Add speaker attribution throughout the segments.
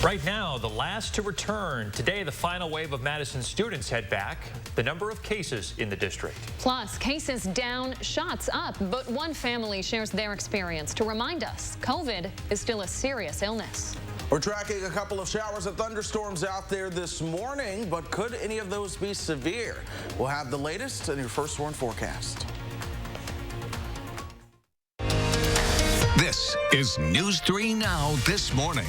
Speaker 1: Right now, the last to return. Today, the final wave of Madison students head back. The number of cases in the district.
Speaker 2: Plus, cases down, shots up. But one family shares their experience to remind us COVID is still a serious illness.
Speaker 3: We're tracking a couple of showers and thunderstorms out there this morning, but could any of those be severe? We'll have the latest in your First Warn forecast.
Speaker 4: This is News 3 Now this morning.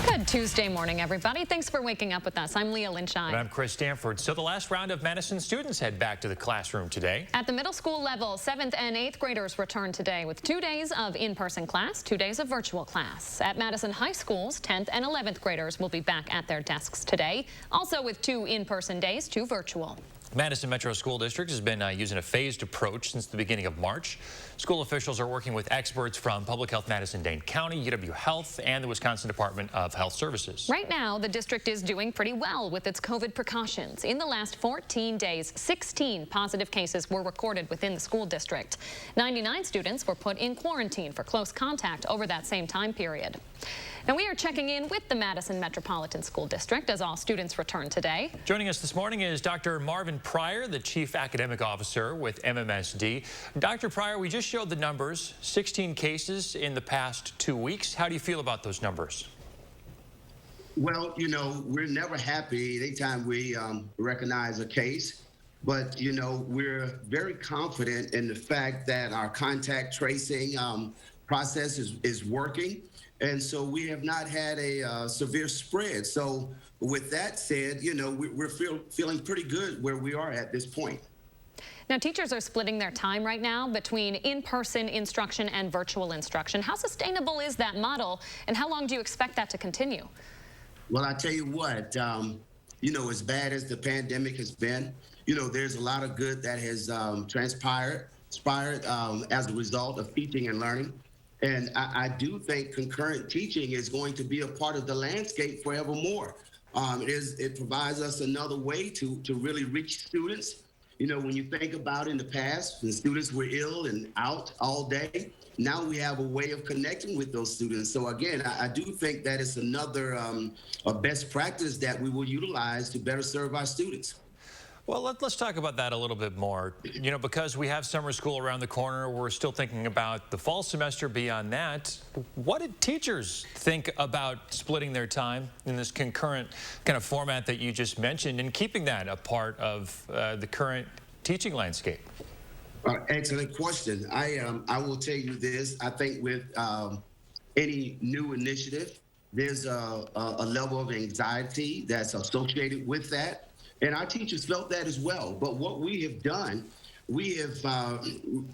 Speaker 2: Good Tuesday morning, everybody. Thanks for waking up with us. I'm Leah Lynchine.
Speaker 1: And I'm Chris Stanford. So the last round of Madison students head back to the classroom today.
Speaker 2: At the middle school level, 7th and 8th graders return today with 2 days of in-person class, 2 days of virtual class. At Madison High Schools, 10th and 11th graders will be back at their desks today, also with 2 in-person days, 2 virtual.
Speaker 1: Madison Metro School District has been using a phased approach since the beginning of March. School officials are working with experts from Public Health Madison-Dane County, UW Health, and the Wisconsin Department of Health Services.
Speaker 2: Right now, the district is doing pretty well with its COVID precautions. In the last 14 days, 16 positive cases were recorded within the school district. 99 students were put in quarantine for close contact over that same time period. Now, we are checking in with the Madison Metropolitan School District as all students return today.
Speaker 1: Joining us this morning is Dr. Marvin Pryor, the Chief Academic Officer with MMSD. Dr. Pryor, we just showed the numbers, 16 cases in the past 2 weeks. How do you feel about those numbers?
Speaker 5: Well, you know, we're never happy anytime we recognize a case. But, you know, we're very confident in the fact that our contact tracing process is working. And so we have not had a severe spread. So with that said, you know, we're feeling pretty good where we are at this point.
Speaker 2: Now, teachers are splitting their time right now between in-person instruction and virtual instruction. How sustainable is that model, and how long do you expect that to continue?
Speaker 5: Well, I tell you what, you know, as bad as the pandemic has been, you know, there's a lot of good that has transpired as a result of teaching and learning. And I do think concurrent teaching is going to be a part of the landscape forevermore. It provides us another way to really reach students. You know, when you think about in the past, when students were ill and out all day, now we have a way of connecting with those students. So again, I do think that it's another a best practice that we will utilize to better serve our students.
Speaker 1: Well, let's talk about that a little bit more. You know, because we have summer school around the corner, we're still thinking about the fall semester beyond that. What did teachers think about splitting their time in this concurrent kind of format that you just mentioned and keeping that a part of the current teaching landscape?
Speaker 5: Excellent question. I will tell you this. I think with any new initiative, there's a level of anxiety that's associated with that. And our teachers felt that as well. But what we have done, we have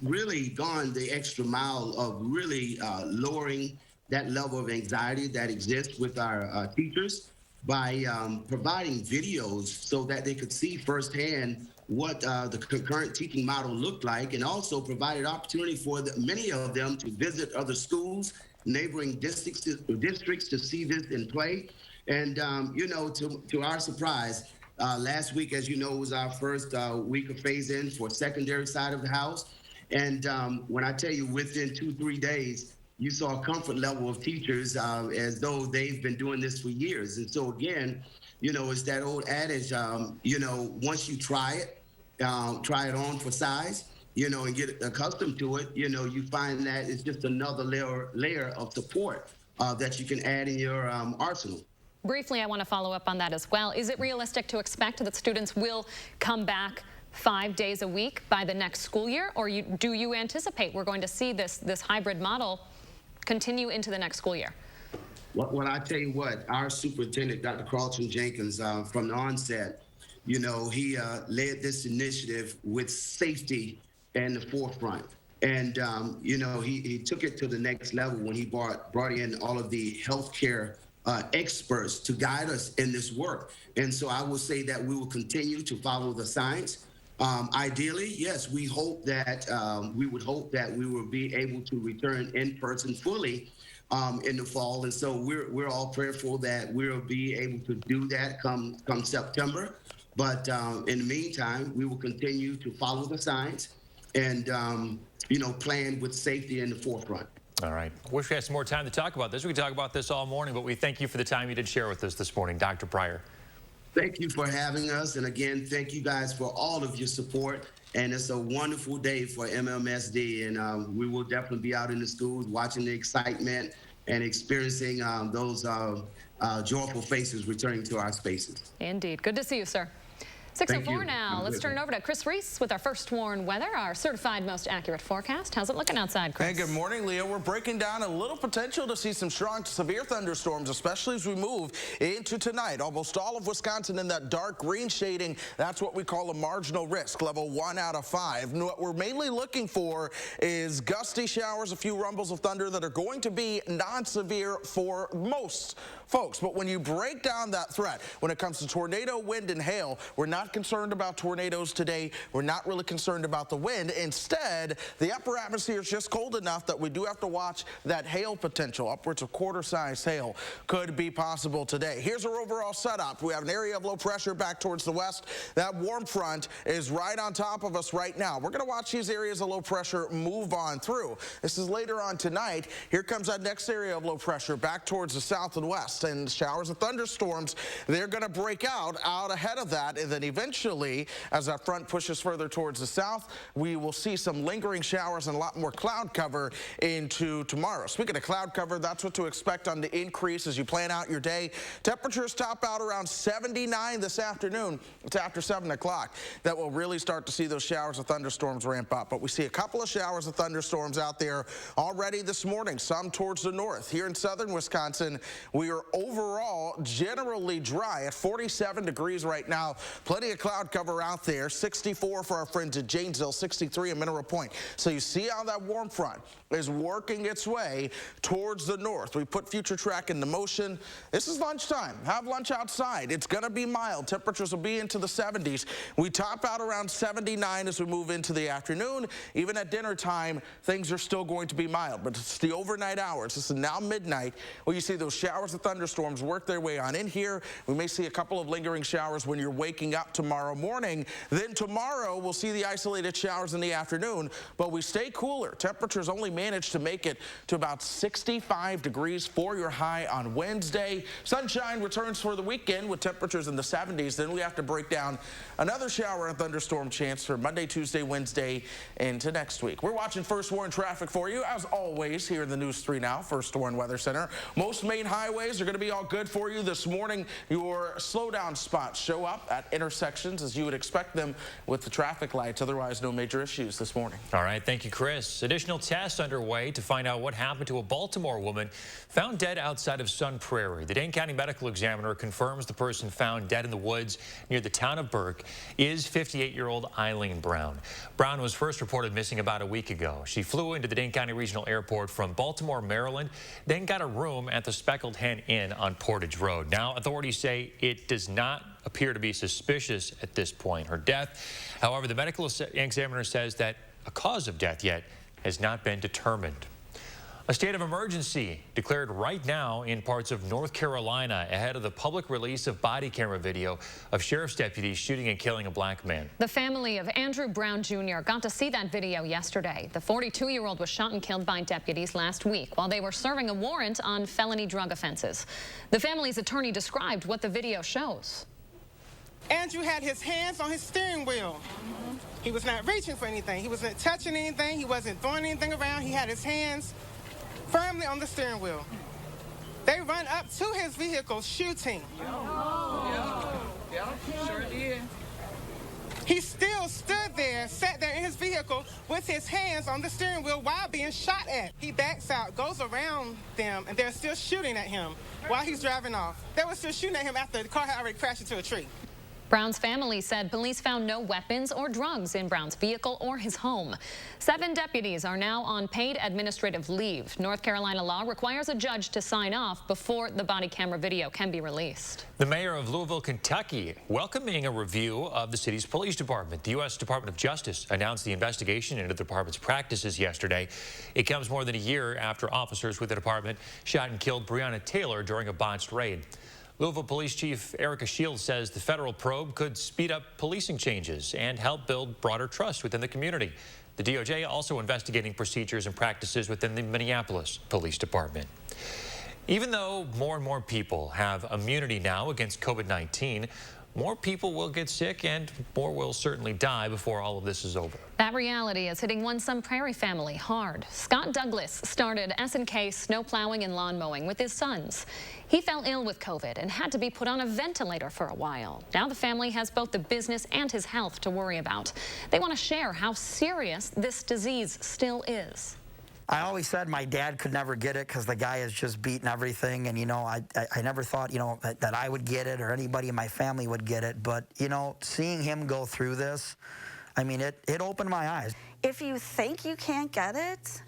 Speaker 5: really gone the extra mile of really lowering that level of anxiety that exists with our teachers by providing videos so that they could see firsthand what the concurrent teaching model looked like, and also provided opportunity for many of them to visit other schools, neighboring districts to see this in play. And, you know, to our surprise, last week, as you know, was our first week of phase-in for secondary side of the house. And when I tell you within 2-3 days, you saw a comfort level of teachers as though they've been doing this for years. And so again, you know, it's that old adage, you know, once you try it on for size, you know, and get accustomed to it, you know, you find that it's just another layer of support that you can add in your arsenal.
Speaker 2: Briefly, I want to follow up on that as well. Is it realistic to expect that students will come back 5 days a week by the next school year, or do you anticipate we're going to see this hybrid model continue into the next school year?
Speaker 5: Well, I tell you what, our superintendent, Dr. Carlton Jenkins, from the onset, you know, he led this initiative with safety in the forefront. And, you know, he took it to the next level when he brought in all of the healthcare experts to guide us in this work. And so I will say that we will continue to follow the science. Ideally, yes, we hope that we will be able to return in person fully in the fall. And so we're all prayerful that we'll be able to do that come September. But in the meantime, we will continue to follow the science and, you know, plan with safety in the forefront.
Speaker 1: All right. Wish we had some more time to talk about this. We could talk about this all morning, but we thank you for the time you did share with us this morning, Dr. Pryor.
Speaker 5: Thank you for having us. And again, thank you guys for all of your support. And it's a wonderful day for MMSD. And we will definitely be out in the schools watching the excitement and experiencing those joyful faces returning to our spaces.
Speaker 2: Indeed. Good to see you, sir. 6:04 now. Let's turn it over to Chris Reese with our first warn weather, our certified most accurate forecast. How's it looking outside, Chris?
Speaker 3: Hey, good morning, Leah. We're breaking down a little potential to see some strong to severe thunderstorms, especially as we move into tonight. Almost all of Wisconsin in that dark green shading. That's what we call a marginal risk, level 1 out of 5. And what we're mainly looking for is gusty showers, a few rumbles of thunder that are going to be non-severe for most folks. But when you break down that threat, when it comes to tornado, wind, and hail, we're not concerned about tornadoes today. We're not really concerned about the wind. Instead, the upper atmosphere is just cold enough that we do have to watch that hail potential. Upwards of quarter-size hail could be possible today. Here's our overall setup. We have an area of low pressure back towards the west. That warm front is right on top of us right now. We're going to watch these areas of low pressure move on through. This is later on tonight. Here comes that next area of low pressure back towards the south and west. And showers of thunderstorms, they're going to break out ahead of that. And then eventually, as that front pushes further towards the south, we will see some lingering showers and a lot more cloud cover into tomorrow. Speaking of cloud cover, that's what to expect on the increase as you plan out your day. Temperatures top out around 79 this afternoon. It's after 7 o'clock that we'll really start to see those showers of thunderstorms ramp up. But we see a couple of showers of thunderstorms out there already this morning, some towards the north. Here in southern Wisconsin, we are overall generally dry at 47 degrees right now. Plenty of cloud cover out there. 64 for our friends at Janesville, 63 at Mineral Point. So you see how that warm front is working its way towards the north. We put future track into motion. This is lunchtime. Have lunch outside. It's going to be mild. Temperatures will be into the 70s. We top out around 79 as we move into the afternoon. Even at dinner time, things are still going to be mild. But it's the overnight hours. This is now midnight where you see those showers of thunderstorms work their way on in here. We may see a couple of lingering showers when you're waking up tomorrow morning. Then tomorrow, we'll see the isolated showers in the afternoon. But we stay cooler. Temperatures only managed to make it to about 65 degrees for your high on Wednesday. Sunshine returns for the weekend with temperatures in the 70s. Then we have to break down another shower and thunderstorm chance for Monday, Tuesday, Wednesday into next week. We're watching First Warn traffic for you, as always, here in the News 3 Now, First Warn Weather Center. Most main highways are going to be all good for you this morning. Your slowdown spots show up at intersections as you would expect them with the traffic lights. Otherwise, no major issues this morning.
Speaker 1: All right. Thank you, Chris. Additional tests underway to find out what happened to a Baltimore woman found dead outside of Sun Prairie. The Dane County Medical Examiner confirms the person found dead in the woods near the town of Burke is 58-year-old Eileen Brown. Brown was first reported missing about a week ago. She flew into the Dane County Regional Airport from Baltimore, Maryland, then got a room at the Speckled Hen Inn on Portage Road. Now, authorities say it does not appear to be suspicious at this point, her death. However, the medical examiner says that a cause of death yet has not been determined. A state of emergency declared right now in parts of North Carolina ahead of the public release of body camera video of sheriff's deputies shooting and killing a black man.
Speaker 2: The family of Andrew Brown Jr. got to see that video yesterday. The 42-year-old was shot and killed by deputies last week while they were serving a warrant on felony drug offenses. The family's attorney described what the video shows.
Speaker 6: Andrew had his hands on his steering wheel. He was not reaching for anything. He wasn't touching anything. He wasn't throwing anything around. He had his hands firmly on the steering wheel. They run up to his vehicle shooting.
Speaker 7: Yeah, sure did.
Speaker 6: He still stood there, sat there in his vehicle with his hands on the steering wheel while being shot at. He backs out, goes around them, and they're still shooting at him while he's driving off. They were still shooting at him after the car had already crashed into a tree.
Speaker 2: Brown's family said police found no weapons or drugs in Brown's vehicle or his home. 7 deputies are now on paid administrative leave. North Carolina law requires a judge to sign off before the body camera video can be released.
Speaker 1: The mayor of Louisville, Kentucky, welcoming a review of the city's police department. The U.S. Department of Justice announced the investigation into the department's practices yesterday. It comes more than a year after officers with the department shot and killed Breonna Taylor during a botched raid. Louisville Police Chief Erica Shields says the federal probe could speed up policing changes and help build broader trust within the community. The DOJ also investigating procedures and practices within the Minneapolis Police Department. Even though more and more people have immunity now against COVID-19, more people will get sick and more will certainly die before all of this is over.
Speaker 2: That reality is hitting one Sun Prairie family hard. Scott Douglas started S&K snow plowing and lawn mowing with his sons. He fell ill with COVID and had to be put on a ventilator for a while. Now the family has both the business and his health to worry about. They want to share how serious this disease still is.
Speaker 7: I always said my dad could never get it because the guy has just beaten everything. And, you know, I never thought, you know, that I would get it or anybody in my family would get it. But, you know, seeing him go through this, I mean, it opened my eyes.
Speaker 8: If you think you can't get it,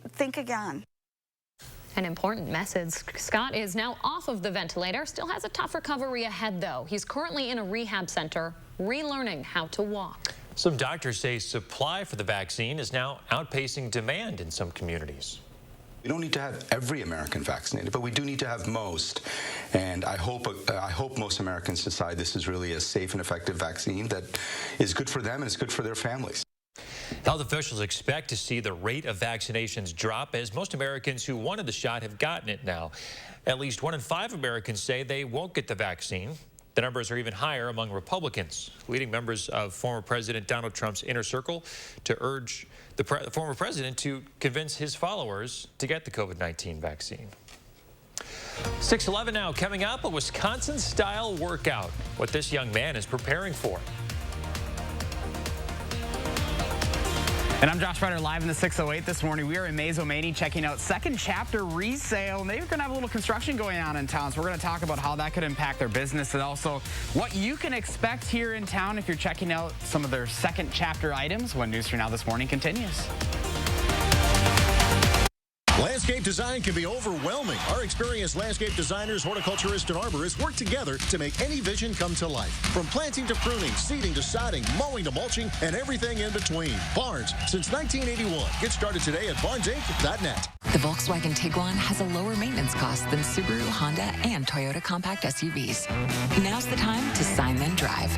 Speaker 8: think again.
Speaker 2: An important message. Scott is now off of the ventilator, still has a tough recovery ahead, though. He's currently in a rehab center, relearning how to walk.
Speaker 1: Some doctors say supply for the vaccine is now outpacing demand in some communities.
Speaker 9: We don't need to have every American vaccinated, but we do need to have most. And I hope most Americans decide this is really a safe and effective vaccine that is good for them and is good for their families.
Speaker 1: Health officials expect to see the rate of vaccinations drop as most Americans who wanted the shot have gotten it now. At least 1 in 5 Americans say they won't get the vaccine. The numbers are even higher among Republicans, leading members of former President Donald Trump's inner circle to urge the former president to convince his followers to get the COVID-19 vaccine. 6:11 now, coming up, a Wisconsin-style workout, what this young man is preparing for.
Speaker 10: And I'm Josh Ryder, live in the 608 this morning. We are in Mazomanie checking out Second Chapter resale. And they're going to have a little construction going on in town. So we're going to talk about how that could impact their business and also what you can expect here in town if you're checking out some of their Second Chapter items when News 3 Now This Morning continues.
Speaker 11: Landscape design can be overwhelming. Our experienced landscape designers, horticulturists, and arborists work together to make any vision come to life. From planting to pruning, seeding to sodding, mowing to mulching, and everything in between. Barnes, since 1981. Get started today at barnesinc.net.
Speaker 12: The Volkswagen Tiguan has a lower maintenance cost than Subaru, Honda, and Toyota compact SUVs. Now's the time to sign then drive.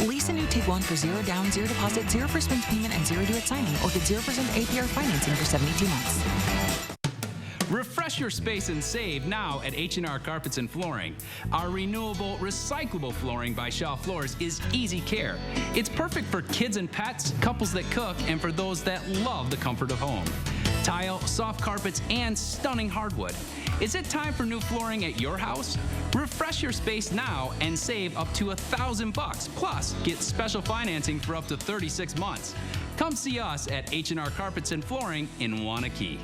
Speaker 12: Lease a new Tiguan for 0 down, 0 deposit, 0 first month payment, and 0 due at signing, or get 0% APR financing for 72 months.
Speaker 13: Refresh your space and save now at H&R Carpets and Flooring. Our renewable, recyclable flooring by Shaw Floors is easy care. It's perfect for kids and pets, couples that cook, and for those that love the comfort of home. Tile, soft carpets, and stunning hardwood. Is it time for new flooring at your house? Refresh your space now and save up to $1,000. Plus, get special financing for up to 36 months. Come see us at H&R Carpets and Flooring in Wanakee.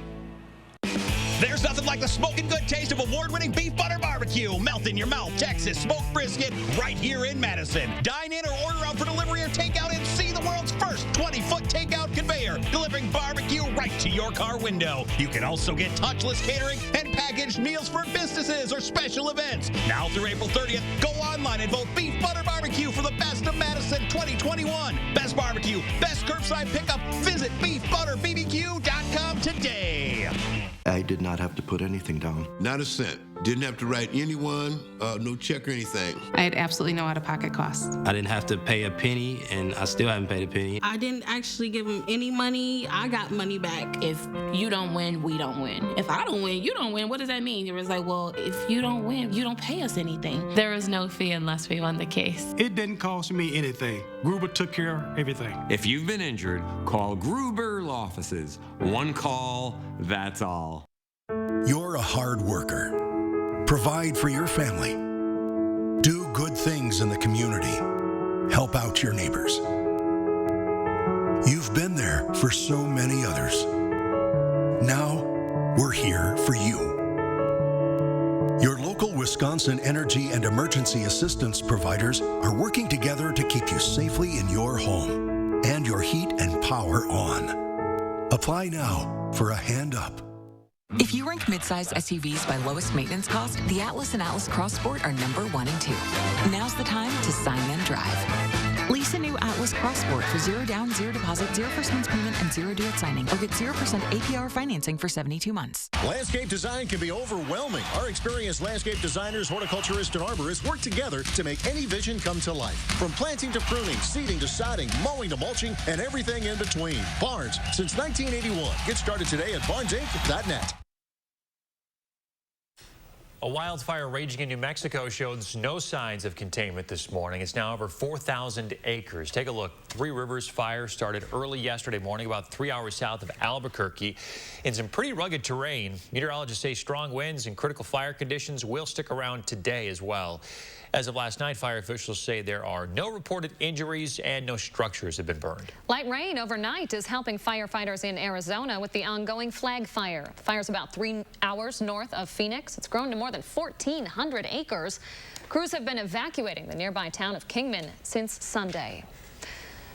Speaker 14: There's nothing like the smoking good taste of award-winning beef butter barbecue. Melt in your mouth, Texas smoked brisket right here in Madison. Dine in or order out for delivery or takeout and see the world's first 20-foot takeout conveyor, delivering barbecue right to your car window. You can also get touchless catering and packaged meals for businesses or special events. Now through April 30th, go online and vote Beef Butter Barbecue for the Best of Madison 2021. Best barbecue, best curbside pickup. Visit beefbutterbbq.com today.
Speaker 15: I did not have to put anything down.
Speaker 16: Not a cent. Didn't have to write anyone, no check or anything.
Speaker 17: I had absolutely no out-of-pocket costs.
Speaker 18: I didn't have to pay a penny, and I still haven't paid a penny.
Speaker 17: I didn't actually give him any money. I got money back.
Speaker 19: If you don't win, we don't win. If I don't win, you don't win. What does that mean? It was like, well, if you don't win, you don't pay us anything.
Speaker 20: There was no fee unless we won the case.
Speaker 21: It didn't cost me anything. Gruber took care of everything.
Speaker 22: If you've been injured, call Gruber Law Offices. One call, that's all.
Speaker 23: You're a hard worker. Provide for your family. Do good things in the community. Help out your neighbors. You've been there for so many others. Now, we're here for you. Your local Wisconsin energy and emergency assistance providers are working together to keep you safely in your home and your heat and power on. Apply now for a hand up.
Speaker 12: If you rank midsize SUVs by lowest maintenance cost, the Atlas and Atlas Cross Sport are number 1 and 2. Now's the time to sign and drive. Lease a new Atlas Cross Sport for 0 down, 0 deposit, 0 first month's payment, and 0 due at signing, or get 0% APR financing for 72 months.
Speaker 11: Landscape design can be overwhelming. Our experienced landscape designers, horticulturists, and arborists work together to make any vision come to life. From planting to pruning, seeding to sodding, mowing to mulching, and everything in between. Barnes, since 1981. Get started today at barnesinc.net.
Speaker 1: A wildfire raging in New Mexico shows no signs of containment this morning. It's now over 4,000 acres. Take a look. Three Rivers fire started early yesterday morning, about 3 hours south of Albuquerque, in some pretty rugged terrain. Meteorologists say strong winds and critical fire conditions will stick around today as well. As of last night, fire officials say there are no reported injuries and no structures have been burned.
Speaker 2: Light rain overnight is helping firefighters in Arizona with the ongoing flag fire. The fire's about 3 hours north of Phoenix. It's grown to more than 1,400 acres. Crews have been evacuating the nearby town of Kingman since Sunday.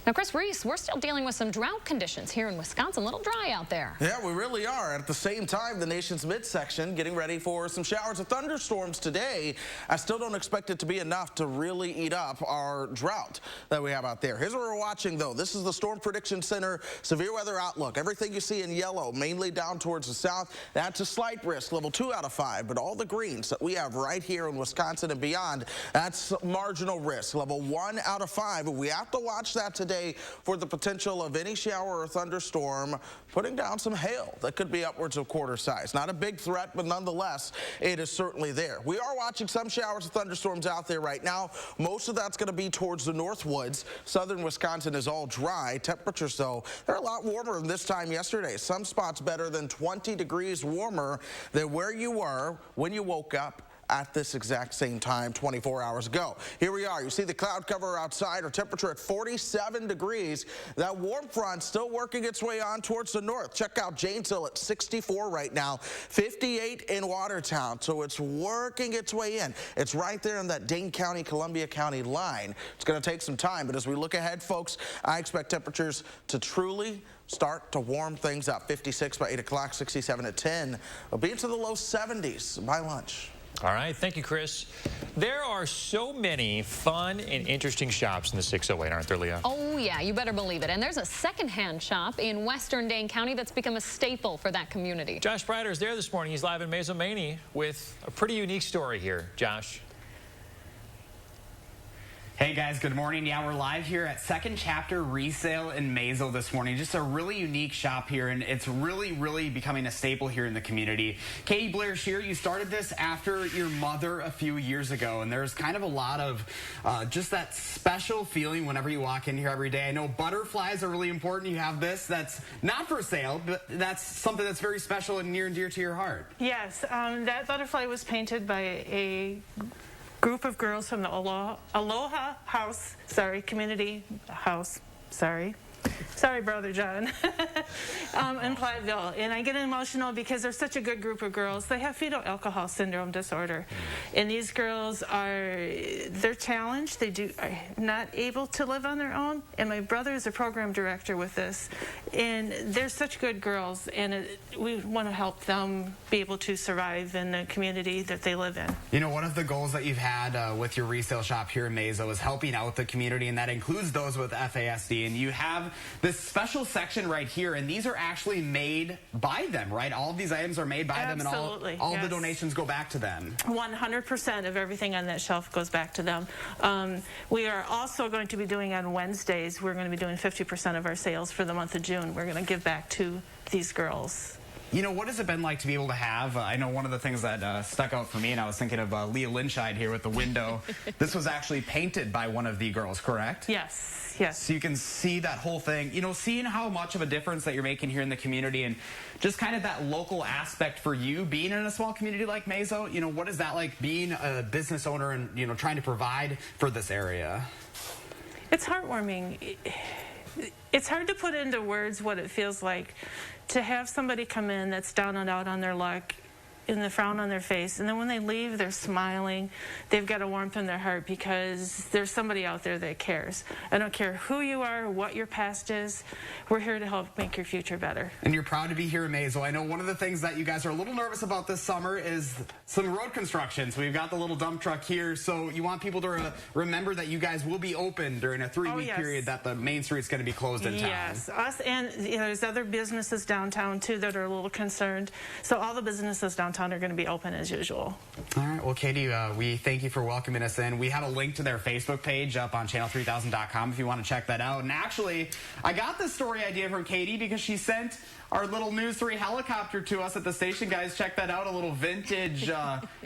Speaker 2: Now, Chris Reese, we're still dealing with some drought conditions here in Wisconsin. A little dry out there.
Speaker 3: Yeah, we really are. At the same time, the nation's midsection getting ready for some showers of thunderstorms today. I still don't expect it to be enough to really eat up our drought that we have out there. Here's what we're watching, though. This is the Storm Prediction Center severe weather outlook. Everything you see in yellow, mainly down towards the south, that's a slight risk, level 2 out of 5. But all the greens that we have right here in Wisconsin and beyond, that's marginal risk, level 1 out of 5. We have to watch that today for the potential of any shower or thunderstorm putting down some hail that could be upwards of quarter size. Not a big threat, but nonetheless, it is certainly there. We are watching some showers of thunderstorms out there right now. Most of that's going to be towards the north woods. Southern Wisconsin is all dry. Temperatures, though, they're a lot warmer than this time yesterday. Some spots better than 20 degrees warmer than where you were when you woke up at this exact same time 24 hours ago. Here we are. You see the cloud cover outside. Our temperature at 47 degrees. That warm front still working its way on towards the north. Check out Janesville at 64 right now, 58 in Watertown. So it's working its way in. It's right there in that Dane County, Columbia County line. It's going to take some time, but as we look ahead, folks, I expect temperatures to truly start to warm things up. 56 by 8 o'clock, 67 at 10. We'll be into the low 70s by lunch.
Speaker 1: All right, thank you, Chris. There are so many fun and interesting shops in the 608, aren't there, Leah?
Speaker 2: Oh, yeah, you better believe it. And there's a secondhand shop in western Dane County that's become a staple for that community.
Speaker 1: Josh Breider's there this morning. He's live in Mazomanie with a pretty unique story here. Josh.
Speaker 10: Hey guys, good morning. Yeah, we're live here at Second Chapter Resale in Mazo this morning. Just a really unique shop here, and it's really becoming a staple here in the community. Katie Blair Shear, you started this after your mother a few years ago, and there's kind of a lot of just that special feeling whenever you walk in here every day. I know butterflies are really important. You have this that's not for sale, but that's something that's very special and near and dear to your heart.
Speaker 4: Yes, that butterfly was painted by a group of girls from the Aloha House, community house, sorry, Brother John, in Platteville. And I get emotional because they're such a good group of girls. They have fetal alcohol syndrome disorder. And these girls they're challenged. Are not able to live on their own. And my brother is a program director with this. And they're such good girls. And we want to help them be able to survive in the community that they live in.
Speaker 10: You know, one of the goals that you've had with your resale shop here in Mazo is helping out the community, and that includes those with FASD. And you have this special section right here, and these are actually made by them, right? All of these items are made by them, and all
Speaker 4: yes.
Speaker 10: the donations go back to them.
Speaker 4: 100% of everything on that shelf goes back to them. We are also going to be doing on Wednesdays, we're going to be doing 50% of our sales for the month of June. We're going to give back to these girls.
Speaker 10: You know, what has it been like to be able to have, I know one of the things that stuck out for me, and I was thinking of Leah Lynchide here with the window. This was actually painted by one of the girls, correct?
Speaker 4: Yes, yes.
Speaker 10: So you can see that whole thing. You know, seeing how much of a difference that you're making here in the community, and just kind of that local aspect for you being in a small community like Mazo. You know, what is that like being a business owner and, you know, trying to provide for this area?
Speaker 4: It's heartwarming. It's hard to put into words what it feels like to have somebody come in that's down and out on their luck in the frown on their face, and then when they leave, they're smiling. They've got a warmth in their heart because there's somebody out there that cares. I don't care who you are, what your past is. We're here to help make your future better.
Speaker 10: And you're proud to be here in Mazo. I know one of the things that you guys are a little nervous about this summer is some road construction. So we've got the little dump truck here. So you want people to remember that you guys will be open during a 3-week period that the main street's going to be closed in town.
Speaker 4: Yes, us, and there's other businesses downtown too that are a little concerned. So all the businesses downtown are going to be open as usual.
Speaker 10: All right. Well, Katie, we thank you for welcoming us in. We have a link to their Facebook page up on channel3000.com if you want to check that out. And actually, I got this story idea from Katie because she sent our little News 3 helicopter to us at the station. Guys, check that out. A little vintage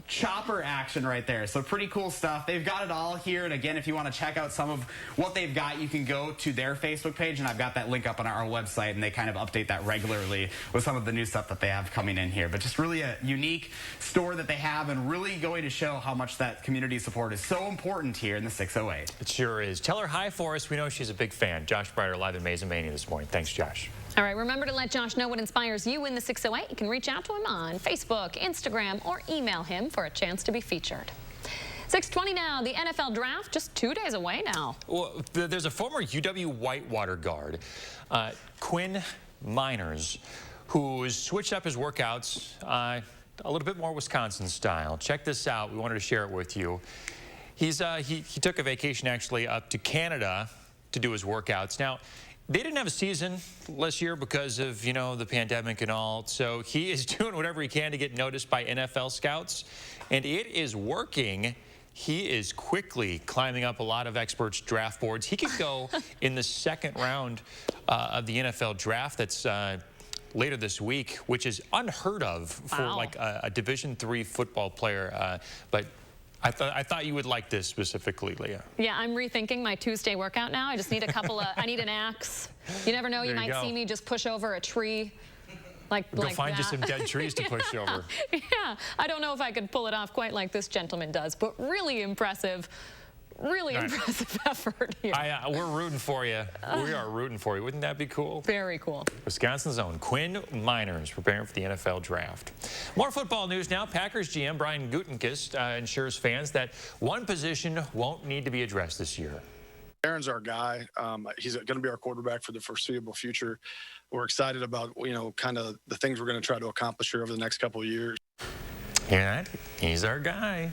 Speaker 10: chopper action right there. So pretty cool stuff. They've got it all here. And again, if you want to check out some of what they've got, you can go to their Facebook page. And I've got that link up on our website. And they kind of update that regularly with some of the new stuff that they have coming in here. But just really a unique store that they have and really going to show how much that community support is so important here in the 608.
Speaker 1: It sure is. Tell her hi for us. We know she's a big fan. Josh Breiter live in Mason Mania this morning. Thanks, Josh.
Speaker 2: All right, remember to let Josh know what inspires you in the 608. You can reach out to him on Facebook, Instagram, or email him for a chance to be featured. 6:20 now, the NFL draft just 2 days away now.
Speaker 1: Well, there's a former UW Whitewater guard, Quinn Miners, who's switched up his workouts a little bit more Wisconsin style. Check this out. We wanted to share it with you. He took a vacation actually up to Canada to do his workouts. Now, they didn't have a season last year because of, you know, the pandemic and all. So he is doing whatever he can to get noticed by NFL scouts. And it is working. He is quickly climbing up a lot of experts' draft boards. He could go in the second round of the NFL draft that's later this week, which is unheard of for like a Division III football player. But I thought you would like this specifically, Leah.
Speaker 2: Yeah, I'm rethinking my Tuesday workout now. I just need a couple of, I need an axe. You never know, you might see me just push over a tree.
Speaker 1: Go find you some dead trees to push over.
Speaker 2: Yeah, I don't know if I could pull it off quite like this gentleman does, but really impressive. Really impressive effort here.
Speaker 1: We're rooting for you. We are rooting for you. Wouldn't that be cool?
Speaker 2: Very cool.
Speaker 1: Wisconsin's own Quinn Miners preparing for the NFL draft. More football news now. Packers GM Brian Gutekunst ensures fans that one position won't need to be addressed this year.
Speaker 5: Aaron's our guy. He's going to be our quarterback for the foreseeable future. We're excited about, you know, kind of the things we're going to try to accomplish here over the next couple of years.
Speaker 1: Yeah, he's our guy.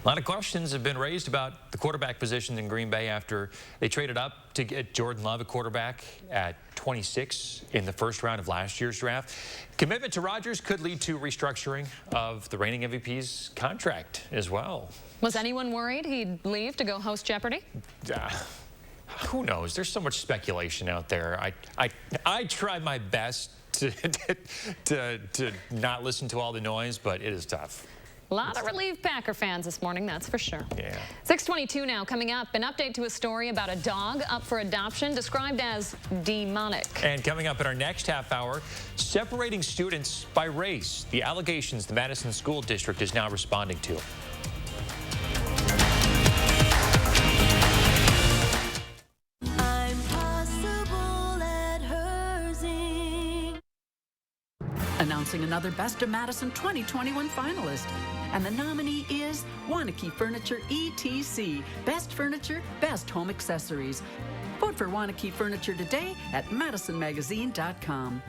Speaker 1: A lot of questions have been raised about the quarterback position in Green Bay after they traded up to get Jordan Love, a quarterback, at 26 in the first round of last year's draft. Commitment to Rodgers could lead to restructuring of the reigning MVP's contract as well.
Speaker 2: Was anyone worried he'd leave to go host Jeopardy?
Speaker 1: Who knows? There's so much speculation out there. I try my best to not listen to all the noise, but it is tough.
Speaker 2: A lot of relieved Packer fans this morning, that's for sure.
Speaker 1: Yeah.
Speaker 2: 6:22 now, coming up, an update to a story about a dog up for adoption described as demonic.
Speaker 1: And coming up in our next half hour, separating students by race, the allegations the Madison School District is now responding to.
Speaker 6: Announcing another Best of Madison 2021 finalist. And the nominee is Wanakee Furniture ETC. Best Furniture, Best Home Accessories. Vote for Wanakee Furniture today at MadisonMagazine.com.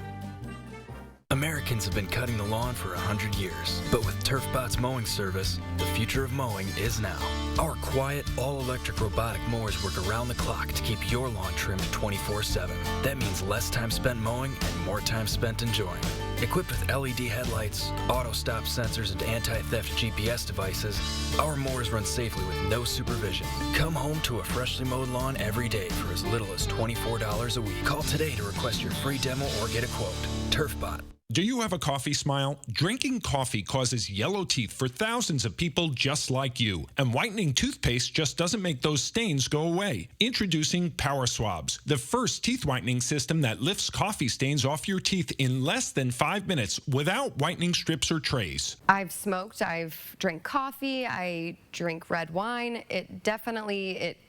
Speaker 7: Americans have been cutting the lawn for 100 years, but with TurfBot's mowing service, the future of mowing is now. Our quiet, all-electric robotic mowers work around the clock to keep your lawn trimmed 24/7. That means less time spent mowing and more time spent enjoying. Equipped with LED headlights, auto-stop sensors, and anti-theft GPS devices, our mowers run safely with no supervision. Come home to a freshly mowed lawn every day for as little as $24 a week. Call today to request your free demo or get a quote. TurfBot.
Speaker 24: Do you have a coffee smile? Drinking coffee causes yellow teeth for thousands of people just like you. And whitening toothpaste just doesn't make those stains go away. Introducing Power Swabs, the first teeth whitening system that lifts coffee stains off your teeth in less than 5 minutes without whitening strips or trays.
Speaker 25: I've smoked, I've drank coffee, I drink red wine. It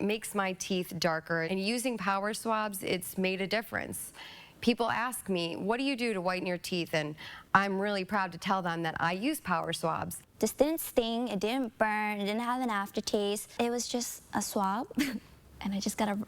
Speaker 25: makes my teeth darker. And using Power Swabs, it's made a difference. People ask me, what do you do to whiten your teeth? And I'm really proud to tell them that I use Power Swabs.
Speaker 8: This didn't sting, it didn't burn, it didn't have an aftertaste. It was just a swab, and I just got to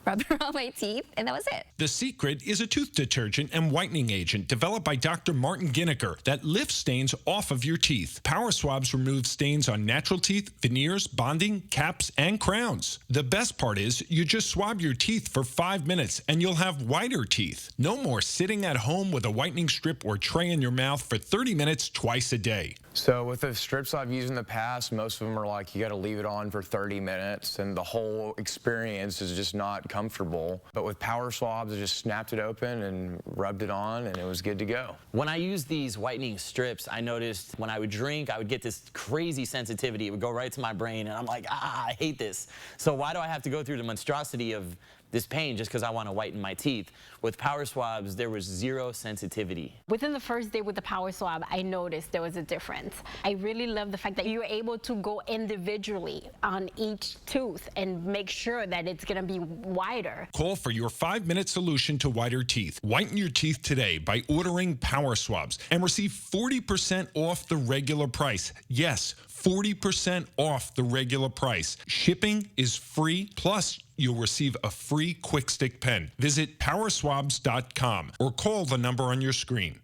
Speaker 8: rub it on my teeth, and that was it.
Speaker 24: The Secret is a tooth detergent and whitening agent developed by Dr. Martin Ginniker that lifts stains off of your teeth. Power Swabs remove stains on natural teeth, veneers, bonding, caps, and crowns. The best part is you just swab your teeth for 5 minutes and you'll have whiter teeth. No more sitting at home with a whitening strip or tray in your mouth for 30 minutes twice a day.
Speaker 9: So with the strips I've used in the past, most of them are like you got to leave it on for 30 minutes and the whole experience is just not comfortable. But with Power Swabs, I just snapped it open and rubbed it on and it was good to go.
Speaker 13: When I used these whitening strips, I noticed when I would drink, I would get this crazy sensitivity. It would go right to my brain and I'm like, I hate this. So why do I have to go through the monstrosity of this pain just because I want to whiten my teeth? With Power Swabs, there was zero sensitivity.
Speaker 14: Within the first day with the Power Swab, I noticed there was a difference. I really love the fact that you're able to go individually on each tooth and make sure that it's going to be wider.
Speaker 24: Call for your 5-minute solution to whiter teeth. Whiten your teeth today by ordering Power Swabs and receive 40% off the regular price. Yes, 40% off the regular price. Shipping is free, plus you'll receive a free Quick Stick pen. Visit powerswabs.com or call the number on your screen.